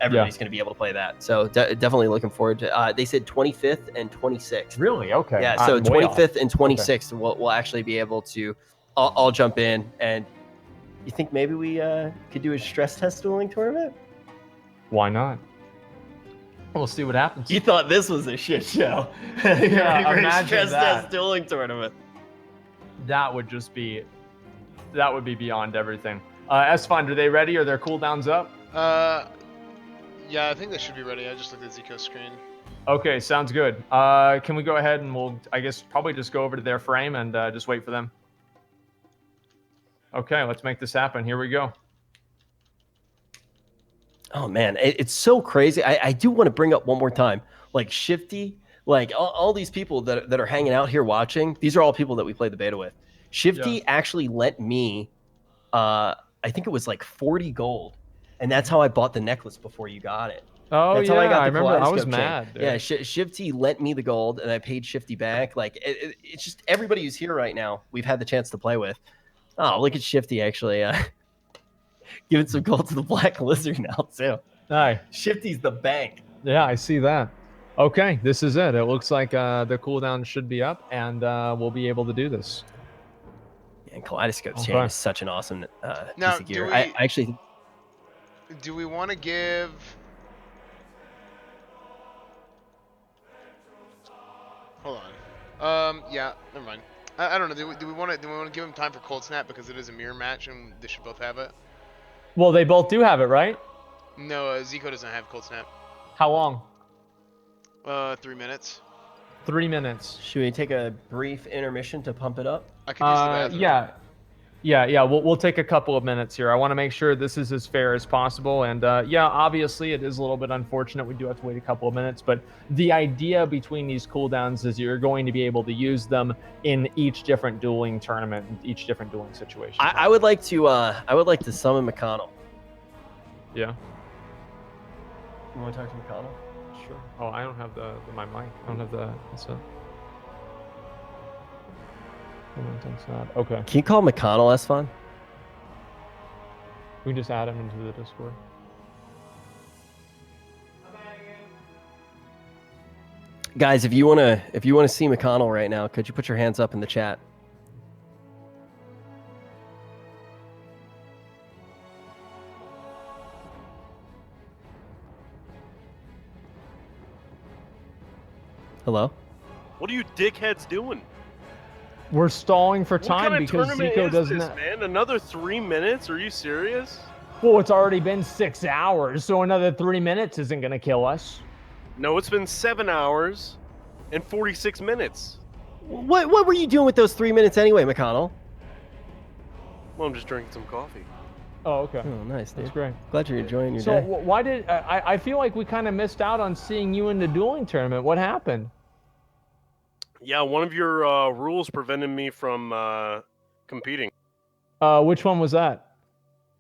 Speaker 3: everybody's going to be able to play that. So definitely looking forward to. They said 25th and 26th.
Speaker 1: Really? Okay.
Speaker 3: Yeah. So
Speaker 1: I'm way off.
Speaker 3: 25th and 26th, we'll actually be able to. I'll jump in, and you think maybe we could do a stress test dueling tournament?
Speaker 1: Why not? We'll see what happens.
Speaker 3: You thought this was a shit show.
Speaker 1: Yeah, imagine
Speaker 3: stress
Speaker 1: that.
Speaker 3: test dueling tournament.
Speaker 1: That would be beyond everything. Esfand, are they ready? Are their cooldowns up?
Speaker 2: Yeah, I think they should be ready. I just looked at Zico's screen.
Speaker 1: Okay, sounds good. Can we go ahead and we'll, I guess, probably just go over to their frame and just wait for them. Okay, let's make this happen. Here we go.
Speaker 3: Oh man, it's so crazy. I do want to bring up one more time, like Shifty, like all these people that are hanging out here watching. These are all people that we played the beta with. Shifty actually lent me, I think it was like 40 gold, and that's how I bought the necklace before you got it.
Speaker 1: Oh
Speaker 3: that's
Speaker 1: yeah,
Speaker 3: how I got the
Speaker 1: remember. I was
Speaker 3: kaleidoscope
Speaker 1: mad.
Speaker 3: chain.
Speaker 1: Dude.
Speaker 3: Yeah, Shifty lent me the gold, and I paid Shifty back. Like it's just everybody who's here right now, we've had the chance to play with. Oh, look at Shifty actually giving some gold to the Black Lizard now too.
Speaker 1: Hi.
Speaker 3: Shifty's the bank.
Speaker 1: Yeah, I see that. Okay, this is it. It looks like the cooldown should be up, and we'll be able to do this.
Speaker 3: Yeah, and Kaleidoscope chain
Speaker 1: Okay.
Speaker 3: is such an awesome
Speaker 2: Now,
Speaker 3: piece of gear.
Speaker 2: do
Speaker 3: I actually.
Speaker 2: Do we want to give? Hold on. Yeah, never mind. I don't know. Do we want to give him time for Cold Snap because it is a mirror match and they should both have it?
Speaker 1: Well, they both do have it, right?
Speaker 2: No, Zico doesn't have Cold Snap.
Speaker 1: How long?
Speaker 2: 3 minutes.
Speaker 1: 3 minutes.
Speaker 3: Should we take a brief intermission to pump it up?
Speaker 2: I could use the bathroom.
Speaker 1: Yeah. We'll take a couple of minutes here. I want to make sure this is as fair as possible. And yeah, obviously it is a little bit unfortunate. We do have to wait a couple of minutes, but the idea between these cooldowns is you're going to be able to use them in each different dueling tournament, each different dueling situation.
Speaker 3: I would like to summon McConnell.
Speaker 1: Yeah.
Speaker 3: You want to talk to McConnell?
Speaker 1: Sure. Oh, I don't have my mic. I don't have the headset. Okay.
Speaker 3: Can you call McConnell, Esfand?
Speaker 1: We can just add him into the Discord.
Speaker 3: Guys, if you wanna see McConnell right now, could you put your hands up in the chat? Hello?
Speaker 6: What are you dickheads doing?
Speaker 1: We're stalling for
Speaker 6: What
Speaker 1: time
Speaker 6: kind of
Speaker 1: because
Speaker 6: tournament
Speaker 1: Zico
Speaker 6: is
Speaker 1: doesn't.
Speaker 6: this, man? Another 3 minutes? Are you serious?
Speaker 1: Well, it's already been 6 hours, so another 3 minutes isn't gonna kill us.
Speaker 6: No, it's been 7 hours and 46 minutes.
Speaker 3: What were you doing with those 3 minutes anyway, McConnell?
Speaker 6: Well, I'm just drinking some coffee.
Speaker 1: Oh, okay.
Speaker 3: Oh, nice, dude.
Speaker 1: That's great.
Speaker 3: Glad you're enjoying your
Speaker 1: So
Speaker 3: day.
Speaker 1: why did I feel like we kind of missed out on seeing you in the dueling tournament? What happened?
Speaker 6: Yeah, one of your rules prevented me from competing.
Speaker 1: Which one was that?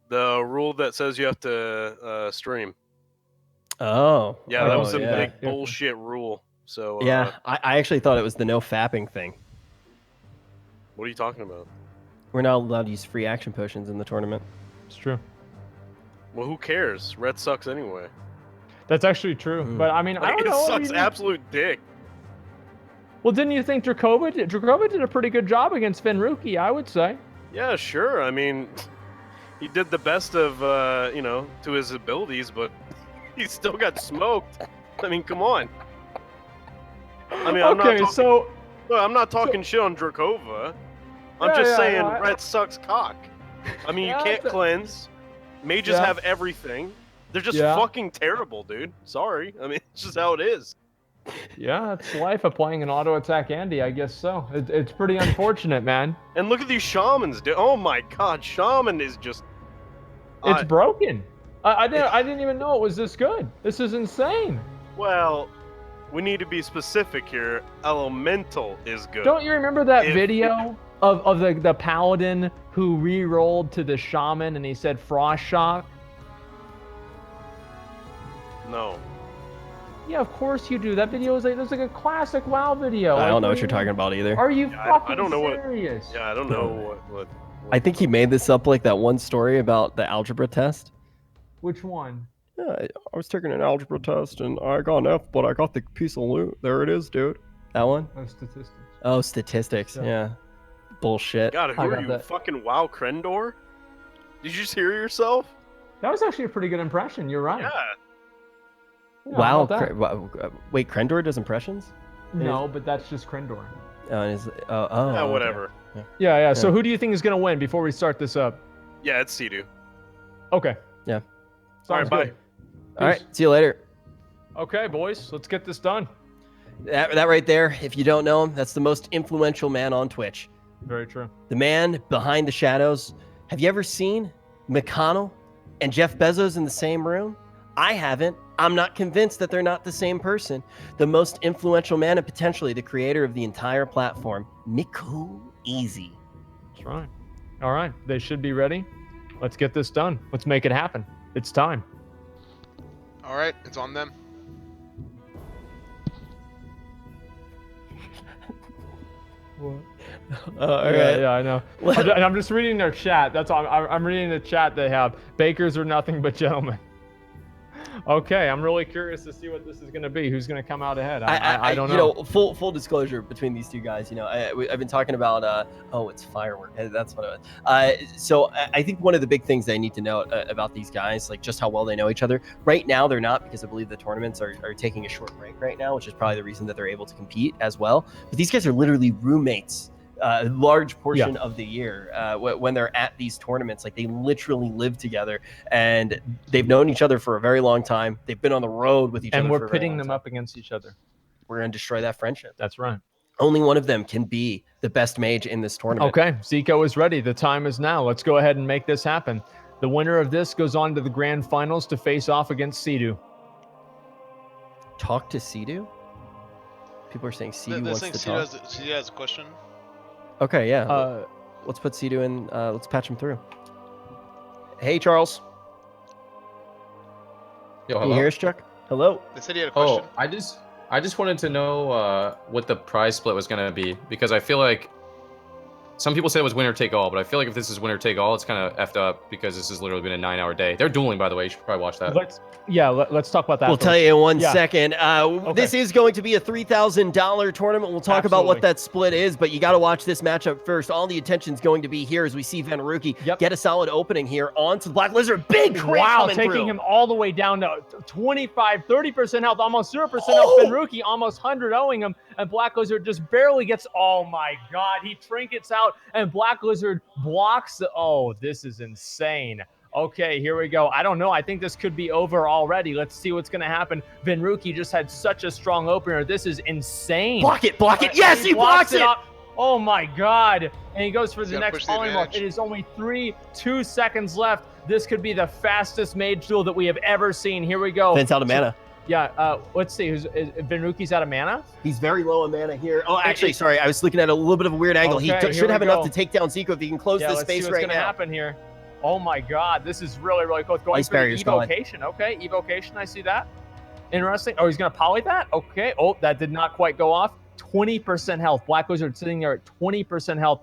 Speaker 6: The rule that says you have to stream.
Speaker 3: Oh.
Speaker 6: Yeah, that was a
Speaker 3: yeah.
Speaker 6: big bullshit rule. So
Speaker 3: Yeah, I actually thought it was the no fapping thing.
Speaker 6: What are you talking about?
Speaker 3: We're not allowed to use free action potions in the tournament.
Speaker 1: It's true.
Speaker 6: Well, who cares? Red sucks anyway.
Speaker 1: That's actually true. But I mean, I
Speaker 6: Like,
Speaker 1: don't
Speaker 6: it
Speaker 1: know.
Speaker 6: sucks absolute dick.
Speaker 1: Well, didn't you think Dracova did a pretty good job against Fenruki, I would say.
Speaker 6: Yeah, sure. I mean, he did the best of, to his abilities, but he still got smoked. I mean, come on. I mean, I'm not talking shit on Dracova. I'm just saying Red sucks cock. I mean, you can't cleanse. Mages have everything. They're just fucking terrible, dude. Sorry. I mean, it's just how it is.
Speaker 1: Yeah, it's life of playing an auto attack Andy, I guess so. It's pretty unfortunate, man.
Speaker 6: And look at these shamans, dude. Oh my god, shaman is just...
Speaker 1: It's broken. I didn't even know it was this good. This is insane.
Speaker 6: Well, we need to be specific here. Elemental is good.
Speaker 1: Don't you remember that video of the paladin who re-rolled to the shaman and he said frost shock?
Speaker 6: No.
Speaker 1: Yeah, of course you do. That video is like a classic WoW video.
Speaker 3: I don't know what you're talking about either.
Speaker 1: Are you fucking
Speaker 6: I don't know
Speaker 1: serious?
Speaker 6: I don't know what
Speaker 3: I think he made this up like that one story about the algebra test.
Speaker 1: Which one?
Speaker 7: Yeah, I was taking an algebra test and I got an F, but I got the piece of loot. There it is, dude.
Speaker 3: That one?
Speaker 1: Oh, statistics.
Speaker 3: Oh, statistics.
Speaker 1: Yeah.
Speaker 3: Yeah. Bullshit.
Speaker 6: God, who
Speaker 1: I
Speaker 6: are
Speaker 1: got
Speaker 6: you?
Speaker 1: that.
Speaker 6: Fucking WoW Krendor? Did you just hear yourself?
Speaker 1: That was actually a pretty good impression. You're right.
Speaker 6: Yeah.
Speaker 1: Yeah,
Speaker 3: Wow.
Speaker 1: how about that?
Speaker 3: Wait, Krendor does impressions?
Speaker 1: No, but that's just Krendor.
Speaker 6: Yeah,
Speaker 3: Okay.
Speaker 6: whatever.
Speaker 1: Yeah. So who do you think is gonna win before we start this up?
Speaker 6: Yeah, it's Sea-Doo.
Speaker 1: Okay.
Speaker 3: Yeah.
Speaker 6: All right, bye.
Speaker 1: Good.
Speaker 3: All right. See you later.
Speaker 1: Okay, boys, let's get this done.
Speaker 3: That right there, if you don't know him, that's the most influential man on Twitch.
Speaker 1: Very true.
Speaker 3: The man behind the shadows. Have you ever seen McConnell and Jeff Bezos in the same room? I haven't. I'm not convinced that they're not the same person. The most influential man and potentially the creator of the entire platform, Miku Easy.
Speaker 1: That's right. All right, they should be ready. Let's get this done. Let's make it happen. It's time.
Speaker 2: All right, it's on them.
Speaker 3: All right.
Speaker 1: Yeah, I know. I'm just reading their chat. That's all. I'm reading the chat they have. Bakers are nothing but gentlemen. Okay, I'm really curious to see what this is going to be. Who's going to come out ahead? I don't know.
Speaker 3: You know, full disclosure between these two guys. You know, I've been talking about. It's firework. That's what it was. So I think one of the big things that I need to know about these guys, like just how well they know each other. Right now, they're not, because I believe the tournaments are taking a short break right now, which is probably the reason that they're able to compete as well. But these guys are literally roommates. A large portion of the year when they're at these tournaments, like they literally live together, and they've known each other for a very long time. They've been on the road with each other,
Speaker 1: and
Speaker 3: for
Speaker 1: we're
Speaker 3: a very
Speaker 1: pitting
Speaker 3: long
Speaker 1: them
Speaker 3: time.
Speaker 1: up against each other.
Speaker 3: We're gonna destroy that friendship.
Speaker 1: That's right.
Speaker 3: Only one of them can be the best mage in this tournament.
Speaker 1: Okay, Zico is ready. The time is now. Let's go ahead and make this happen. The winner of this goes on to the grand finals to face off against Sea-Doo.
Speaker 3: Talk to Sea-Doo? People are saying Sea-Doo wants to talk.
Speaker 2: Sea-Doo has a question.
Speaker 3: Okay, yeah. Let's put Sea-Doo in. Let's patch him through. Hey, Charles.
Speaker 5: Yo,
Speaker 3: Can
Speaker 5: hello?
Speaker 3: you hear us, Chuck? Hello.
Speaker 2: They said he had a question.
Speaker 5: Oh, I just wanted to know what the prize split was gonna be, because I feel like some people say it was winner take all, but I feel like if this is winner take all, it's kind of effed up because this has literally been a 9-hour day. They're dueling, by the way. You should probably watch that.
Speaker 1: Let's talk about that.
Speaker 3: We'll
Speaker 1: first.
Speaker 3: tell you in one
Speaker 1: Yeah.
Speaker 3: second. This is going to be a $3,000 tournament. We'll talk about what
Speaker 1: Absolutely.
Speaker 3: that split is, but you got to watch this matchup first. All the attention's going to be here as we see Venaruki get a solid opening here onto the Black Lizard. Big crit coming
Speaker 1: taking
Speaker 3: through.
Speaker 1: him all the way down to 25, 30% health, almost 0% health. Venaruki almost 100-0ing him, and Black Lizard just barely gets. Oh my God, he trinkets out, and Black Lizard blocks the. Oh, this is insane. Okay, here we go. I don't know. I think this could be over already. Let's see what's going to happen. Venaruki just had such a strong opener. This is insane.
Speaker 3: Block it. Yes, he blocks it.
Speaker 1: Up. Oh my God. And he goes for
Speaker 2: He's
Speaker 1: the
Speaker 2: gotta
Speaker 1: next
Speaker 2: push the
Speaker 1: polymorph.
Speaker 2: advantage.
Speaker 1: It is only 2 seconds left. This could be the fastest mage duel that we have ever seen. Here we go.
Speaker 3: Fence out of mana.
Speaker 1: Yeah, let's see. Venaruki's out of mana?
Speaker 3: He's very low on mana here. Oh, actually, sorry. I was looking at a little bit of a weird angle.
Speaker 1: Okay,
Speaker 3: He should have
Speaker 1: we
Speaker 3: enough
Speaker 1: go.
Speaker 3: to take down Zico if he can close this
Speaker 1: let's
Speaker 3: space
Speaker 1: see what's
Speaker 3: right
Speaker 1: gonna
Speaker 3: now.
Speaker 1: happen here. Oh my God, this is really, really close. Going
Speaker 3: Ice
Speaker 1: for the
Speaker 3: barrier's gone.
Speaker 1: evocation. Okay, evocation, I see that. Interesting. Oh, he's gonna poly that? Okay. Oh, that did not quite go off. 20% health. Black Wizard sitting there at 20% health.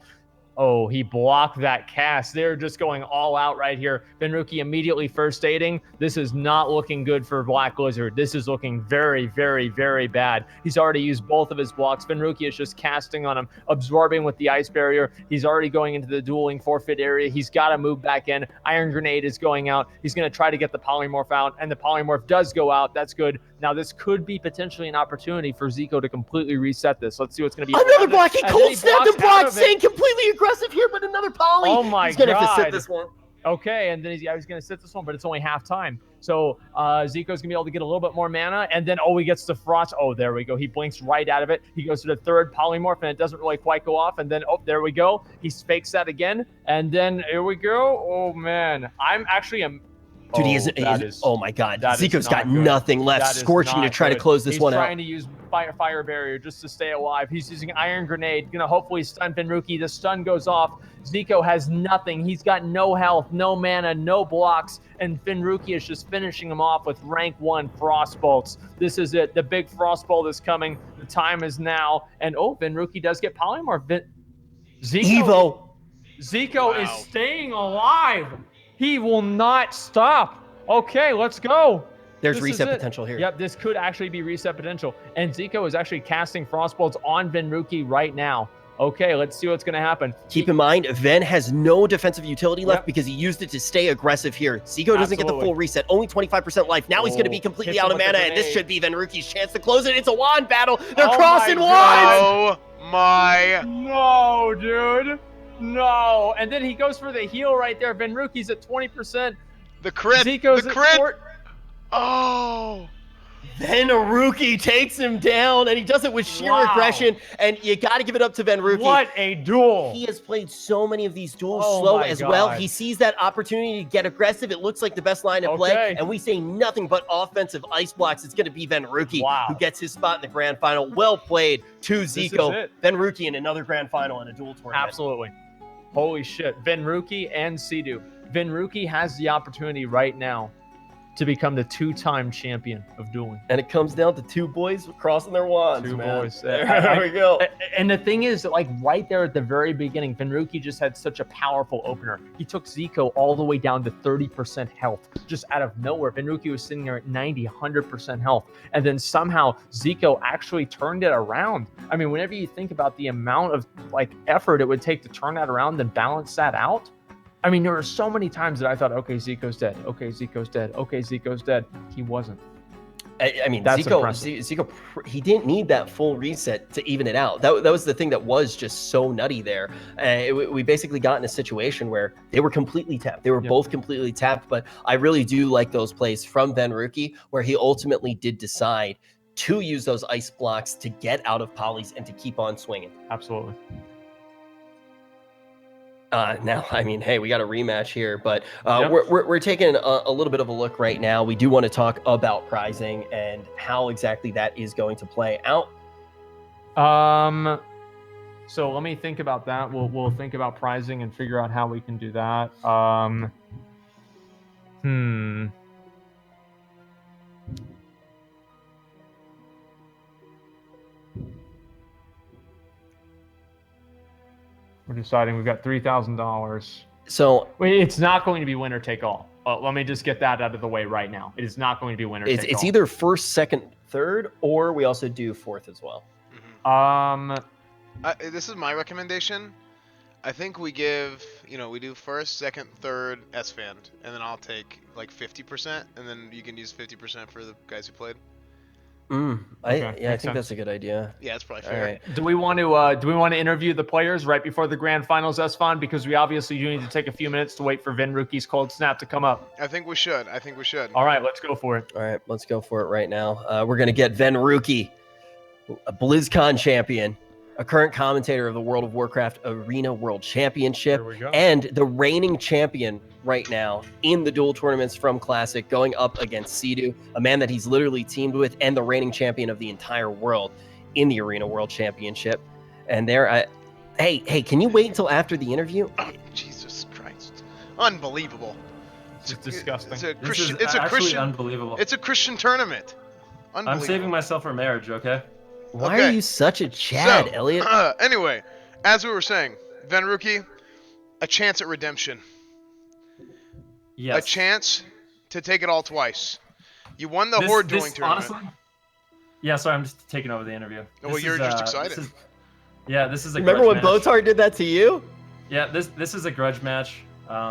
Speaker 1: Oh, he blocked that cast. They're just going all out right here. Venaruki immediately first aiding. This is not looking good for Black Lizard. This is looking very, very, very bad. He's already used both of his blocks. Venaruki is just casting on him, absorbing with the ice barrier. He's already going into the dueling forfeit area. He's got to move back in. Iron Grenade is going out. He's going to try to get the polymorph out, and the polymorph does go out. That's good. Now, this could be potentially an opportunity for Zico to completely reset this. Let's see what's going to be.
Speaker 3: Another block. He cold snapped and blocked.
Speaker 1: Saying
Speaker 3: Staying completely aggressive here, but another poly.
Speaker 1: Oh my
Speaker 3: He's gonna have to
Speaker 1: God.
Speaker 3: sit this one.
Speaker 1: Okay, and then he's going to sit this one, but it's only half time. So Zico's going to be able to get a little bit more mana, and then, he gets the frost. Oh, there we go. He blinks right out of it. He goes to the third polymorph, and it doesn't really quite go off. And then, there we go. He fakes that again, and then here we go. Oh, man. I'm actually
Speaker 3: Dude, he is. Oh my God.
Speaker 1: that is
Speaker 3: Zico's
Speaker 1: not
Speaker 3: got
Speaker 1: good.
Speaker 3: nothing left.
Speaker 1: That is
Speaker 3: Scorching to
Speaker 1: not
Speaker 3: try to
Speaker 1: good.
Speaker 3: close this one
Speaker 1: He's
Speaker 3: out.
Speaker 1: trying to use fire barrier just to stay alive. He's using Iron Grenade. Gonna hopefully stun Venaruki. The stun goes off. Zico has nothing. He's got no health, no mana, no blocks, and Venaruki is just finishing him off with rank 1 frost bolts. This is it. The big frost bolt is coming. The time is now. And Venaruki does get polymorph. Zico
Speaker 3: Evo.
Speaker 1: is staying alive. He will not stop. Okay, let's go.
Speaker 3: There's
Speaker 1: This is
Speaker 3: reset
Speaker 1: it.
Speaker 3: potential here.
Speaker 1: Yep, this could actually be reset potential. And Zico is actually casting Frostbolts on Venruki right now. Okay, let's see what's going to happen.
Speaker 3: Keep in mind, Ven has no defensive utility left
Speaker 1: Yep.
Speaker 3: because he used it to stay aggressive here. Zico doesn't get the
Speaker 1: Absolutely.
Speaker 3: full reset, only 25% life. Now he's going to be
Speaker 1: Oh,
Speaker 3: completely
Speaker 1: hits
Speaker 3: out
Speaker 1: him
Speaker 3: of
Speaker 1: with the
Speaker 3: mana, and this
Speaker 1: grenade.
Speaker 3: should be Venruki's chance to close it. It's a wand battle. They're
Speaker 1: Oh
Speaker 3: crossing
Speaker 1: my
Speaker 3: wands.
Speaker 2: Oh my!
Speaker 1: No, dude. No. And then he goes for the heal right there. Venruki's at 20%.
Speaker 2: The crit.
Speaker 1: Zico's
Speaker 2: the
Speaker 1: at
Speaker 2: crit.
Speaker 1: 4.
Speaker 2: Oh.
Speaker 3: Venruki takes him down, and he does it with sheer
Speaker 1: Wow.
Speaker 3: aggression. And you got to give it up to Venruki.
Speaker 1: What a duel.
Speaker 3: He has played so many of these duels
Speaker 1: Oh
Speaker 3: slow
Speaker 1: my
Speaker 3: as well.
Speaker 1: God.
Speaker 3: He sees that opportunity to get aggressive. It looks like the best line to play,
Speaker 1: Okay.
Speaker 3: and we say nothing but offensive ice blocks. It's going to be Venruki
Speaker 1: Wow.
Speaker 3: who gets his spot in the grand final. Well played to
Speaker 1: is
Speaker 3: Zico.
Speaker 1: it.
Speaker 3: Venruki in another grand final in a duel tournament.
Speaker 1: Absolutely. Holy shit. Venruki and Sidu. Venruki has the opportunity right now to become the 2-time champion of dueling.
Speaker 3: And it comes down to two boys crossing their wands,
Speaker 1: Two
Speaker 3: man.
Speaker 1: boys.
Speaker 3: There we go.
Speaker 1: And the thing is, like right there at the very beginning, Venruki just had such a powerful opener. He took Zico all the way down to 30% health, just out of nowhere. Venruki was sitting there at 90, 100% health. And then somehow Zico actually turned it around. I mean, whenever you think about the amount of like effort it would take to turn that around and balance that out, I mean, there were so many times that I thought, okay, Zico's dead. Okay, Zico's dead. Okay, Zico's dead. He wasn't.
Speaker 3: I mean,
Speaker 1: That's
Speaker 3: Zico,
Speaker 1: impressive.
Speaker 3: Zico, he didn't need that full reset to even it out. That was the thing that was just so nutty there. We basically got in a situation where they were completely tapped. They were
Speaker 1: Yep.
Speaker 3: both completely tapped, but I really do like those plays from Venruki where he ultimately did decide to use those ice blocks to get out of polys and to keep on swinging.
Speaker 1: Absolutely.
Speaker 3: Now, I mean, hey, we got a rematch here, but
Speaker 1: Yep.
Speaker 3: we're taking a little bit of a look right now. We do want to talk about prizing and how exactly that is going to play out.
Speaker 1: So let me think about that. We'll think about prizing and figure out how we can do that. We're deciding we've got $3,000.
Speaker 3: So
Speaker 1: Wait, it's not going to be winner take all. Let me just get that out of the way right now. It is not going to be winner take all.
Speaker 3: it's either first, second, third, or we also do fourth as well.
Speaker 2: This is my recommendation. I think we give, we do first, second, third, Esfand, and then I'll take like 50%, and then you can use 50% for the guys who played.
Speaker 3: I
Speaker 1: Okay,
Speaker 3: think
Speaker 1: makes sense.
Speaker 3: that's a good idea.
Speaker 2: Yeah, that's probably
Speaker 3: All
Speaker 2: fair.
Speaker 3: right.
Speaker 1: Do we want to interview the players right before the grand finals, Esfand? Because we obviously do need to take a few minutes to wait for Venruki's cold snap to come up.
Speaker 2: I think we should.
Speaker 1: All right, let's go for it.
Speaker 3: All right, let's go for it right now. We're going to get Venruki, a BlizzCon champion, a current commentator of the World of Warcraft Arena World Championship,
Speaker 1: There we go.
Speaker 3: and the reigning champion right now in the dual tournaments from Classic, going up against Sidu, a man that he's literally teamed with, and the reigning champion of the entire world in the Arena World Championship. And there, hey, can you wait until after the interview?
Speaker 2: Oh, Jesus Christ. Unbelievable.
Speaker 1: It's disgusting.
Speaker 2: It's a
Speaker 8: This
Speaker 2: Christian,
Speaker 8: is
Speaker 2: it's a
Speaker 8: actually
Speaker 2: Christian,
Speaker 8: unbelievable.
Speaker 2: it's a Christian tournament.
Speaker 8: I'm
Speaker 2: Unbelievable.
Speaker 8: saving myself for marriage, okay?
Speaker 3: Why
Speaker 2: Okay.
Speaker 3: are you such a Chad, Elliot?
Speaker 2: Anyway, as we were saying, Venruki, a chance at redemption.
Speaker 8: Yes.
Speaker 2: A chance to take it all twice. You won the Horde Dueling tournament.
Speaker 8: Honestly, yeah, sorry, I'm just taking over the interview.
Speaker 2: Well,
Speaker 8: This
Speaker 2: you're
Speaker 8: is,
Speaker 2: just
Speaker 8: this
Speaker 2: excited.
Speaker 8: is- yeah, this is a
Speaker 3: Remember when
Speaker 8: grudge match.
Speaker 3: Botar did that to you?
Speaker 8: Yeah, this is a grudge match.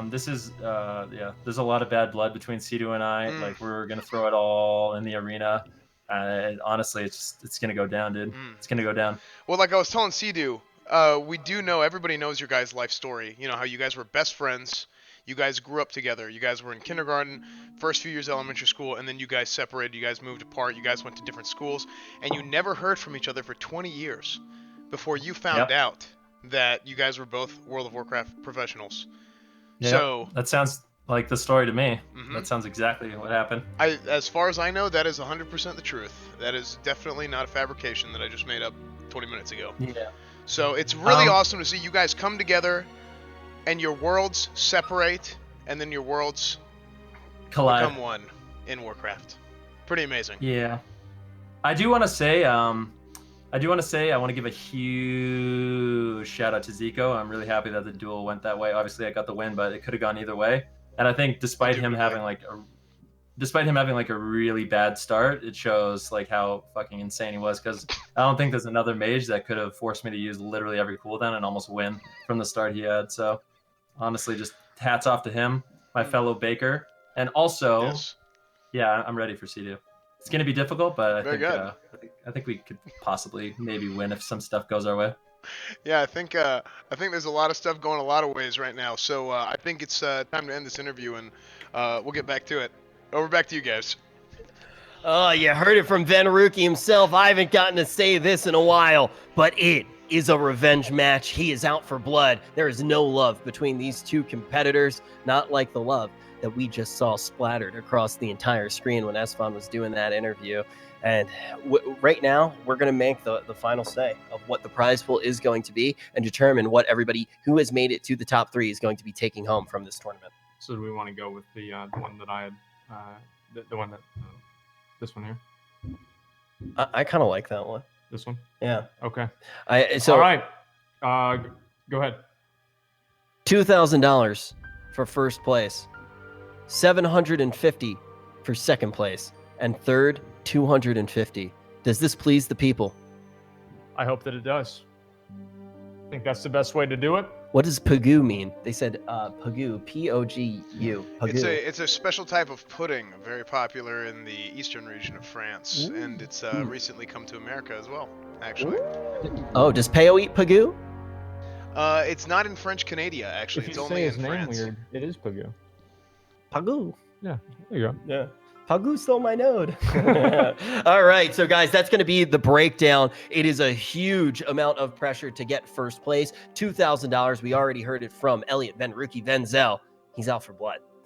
Speaker 8: This is there's a lot of bad blood between Sidu and I. Like we're gonna throw it all in the arena. Honestly, it's gonna go down, dude. It's gonna go down.
Speaker 2: Well, like I was telling Sidu, we do know, everybody knows your guys' life story. You know, how you guys were best friends. You guys grew up together. You guys were in kindergarten, first few years of elementary school, and then you guys separated. You guys moved apart. You guys went to different schools, and you never heard from each other for 20 years before you found out that you guys were both World of Warcraft professionals.
Speaker 8: Yeah,
Speaker 2: So
Speaker 8: that sounds like the story to me.
Speaker 2: Mhm.
Speaker 8: That sounds exactly what happened.
Speaker 2: as far as I know, that is 100% the truth. That is definitely not a fabrication that I just made up 20 minutes ago.
Speaker 8: Yeah.
Speaker 2: So it's really awesome to see you guys come together and your worlds separate and then your worlds
Speaker 8: Collide.
Speaker 2: become one in Warcraft. Pretty amazing.
Speaker 8: Yeah. I do want to say, I want to give a huge shout out to Zico. I'm really happy that the duel went that way. Obviously, I got the win, but it could have gone either way. And I think despite him having like despite him having like a really bad start, it shows like how fucking insane he was. Because I don't think there's another mage that could have forced me to use literally every cooldown and almost win from the start he had. So honestly, just hats off to him, my fellow baker, and also,
Speaker 2: Yes.
Speaker 8: yeah, I'm ready for C2. It's gonna be difficult, but
Speaker 2: Very good.
Speaker 8: I think we could possibly maybe win if some stuff goes our way.
Speaker 2: Yeah, I think there's a lot of stuff going a lot of ways right now. So I think it's time to end this interview, and we'll get back to it. Over back to you guys.
Speaker 3: Oh, you heard it from Venaruki himself. I haven't gotten to say this in a while, but it is a revenge match. He is out for blood. There is no love between these two competitors, not like the love that we just saw splattered across the entire screen when Esfand was doing that interview. And right now, we're going to make the final say of what the prize pool is going to be and determine what everybody who has made it to the top 3 is going to be taking home from this tournament.
Speaker 1: So do we want to go with the one that I had, the one that, this one here?
Speaker 3: I kind of like that one.
Speaker 1: This one?
Speaker 3: Yeah.
Speaker 1: Okay.
Speaker 3: So
Speaker 1: all right. Go ahead.
Speaker 3: $2,000 for first place, $750 for second place, and third, $250. Does this please the people?
Speaker 1: I hope that it does. I think that's the best way to do it.
Speaker 3: What does Pagu mean? They said Pagu, P-O-G-U. Pagu.
Speaker 2: It's a special type of pudding, very popular in the eastern region of France, and it's recently come to America as well, actually.
Speaker 3: Oh, does Peo eat Pagu?
Speaker 2: It's not in French Canada, actually.
Speaker 1: If
Speaker 2: It's
Speaker 1: you
Speaker 2: only
Speaker 1: say
Speaker 2: in
Speaker 1: his name
Speaker 2: France.
Speaker 1: weird, it is Pagu.
Speaker 3: Pagu.
Speaker 1: Yeah, there you go.
Speaker 3: Yeah. Pagu stole my node. All right. So, guys, that's going to be the breakdown. It is a huge amount of pressure to get first place. $2,000. We already heard it from Elliot Venaruki Venzel. He's out for blood.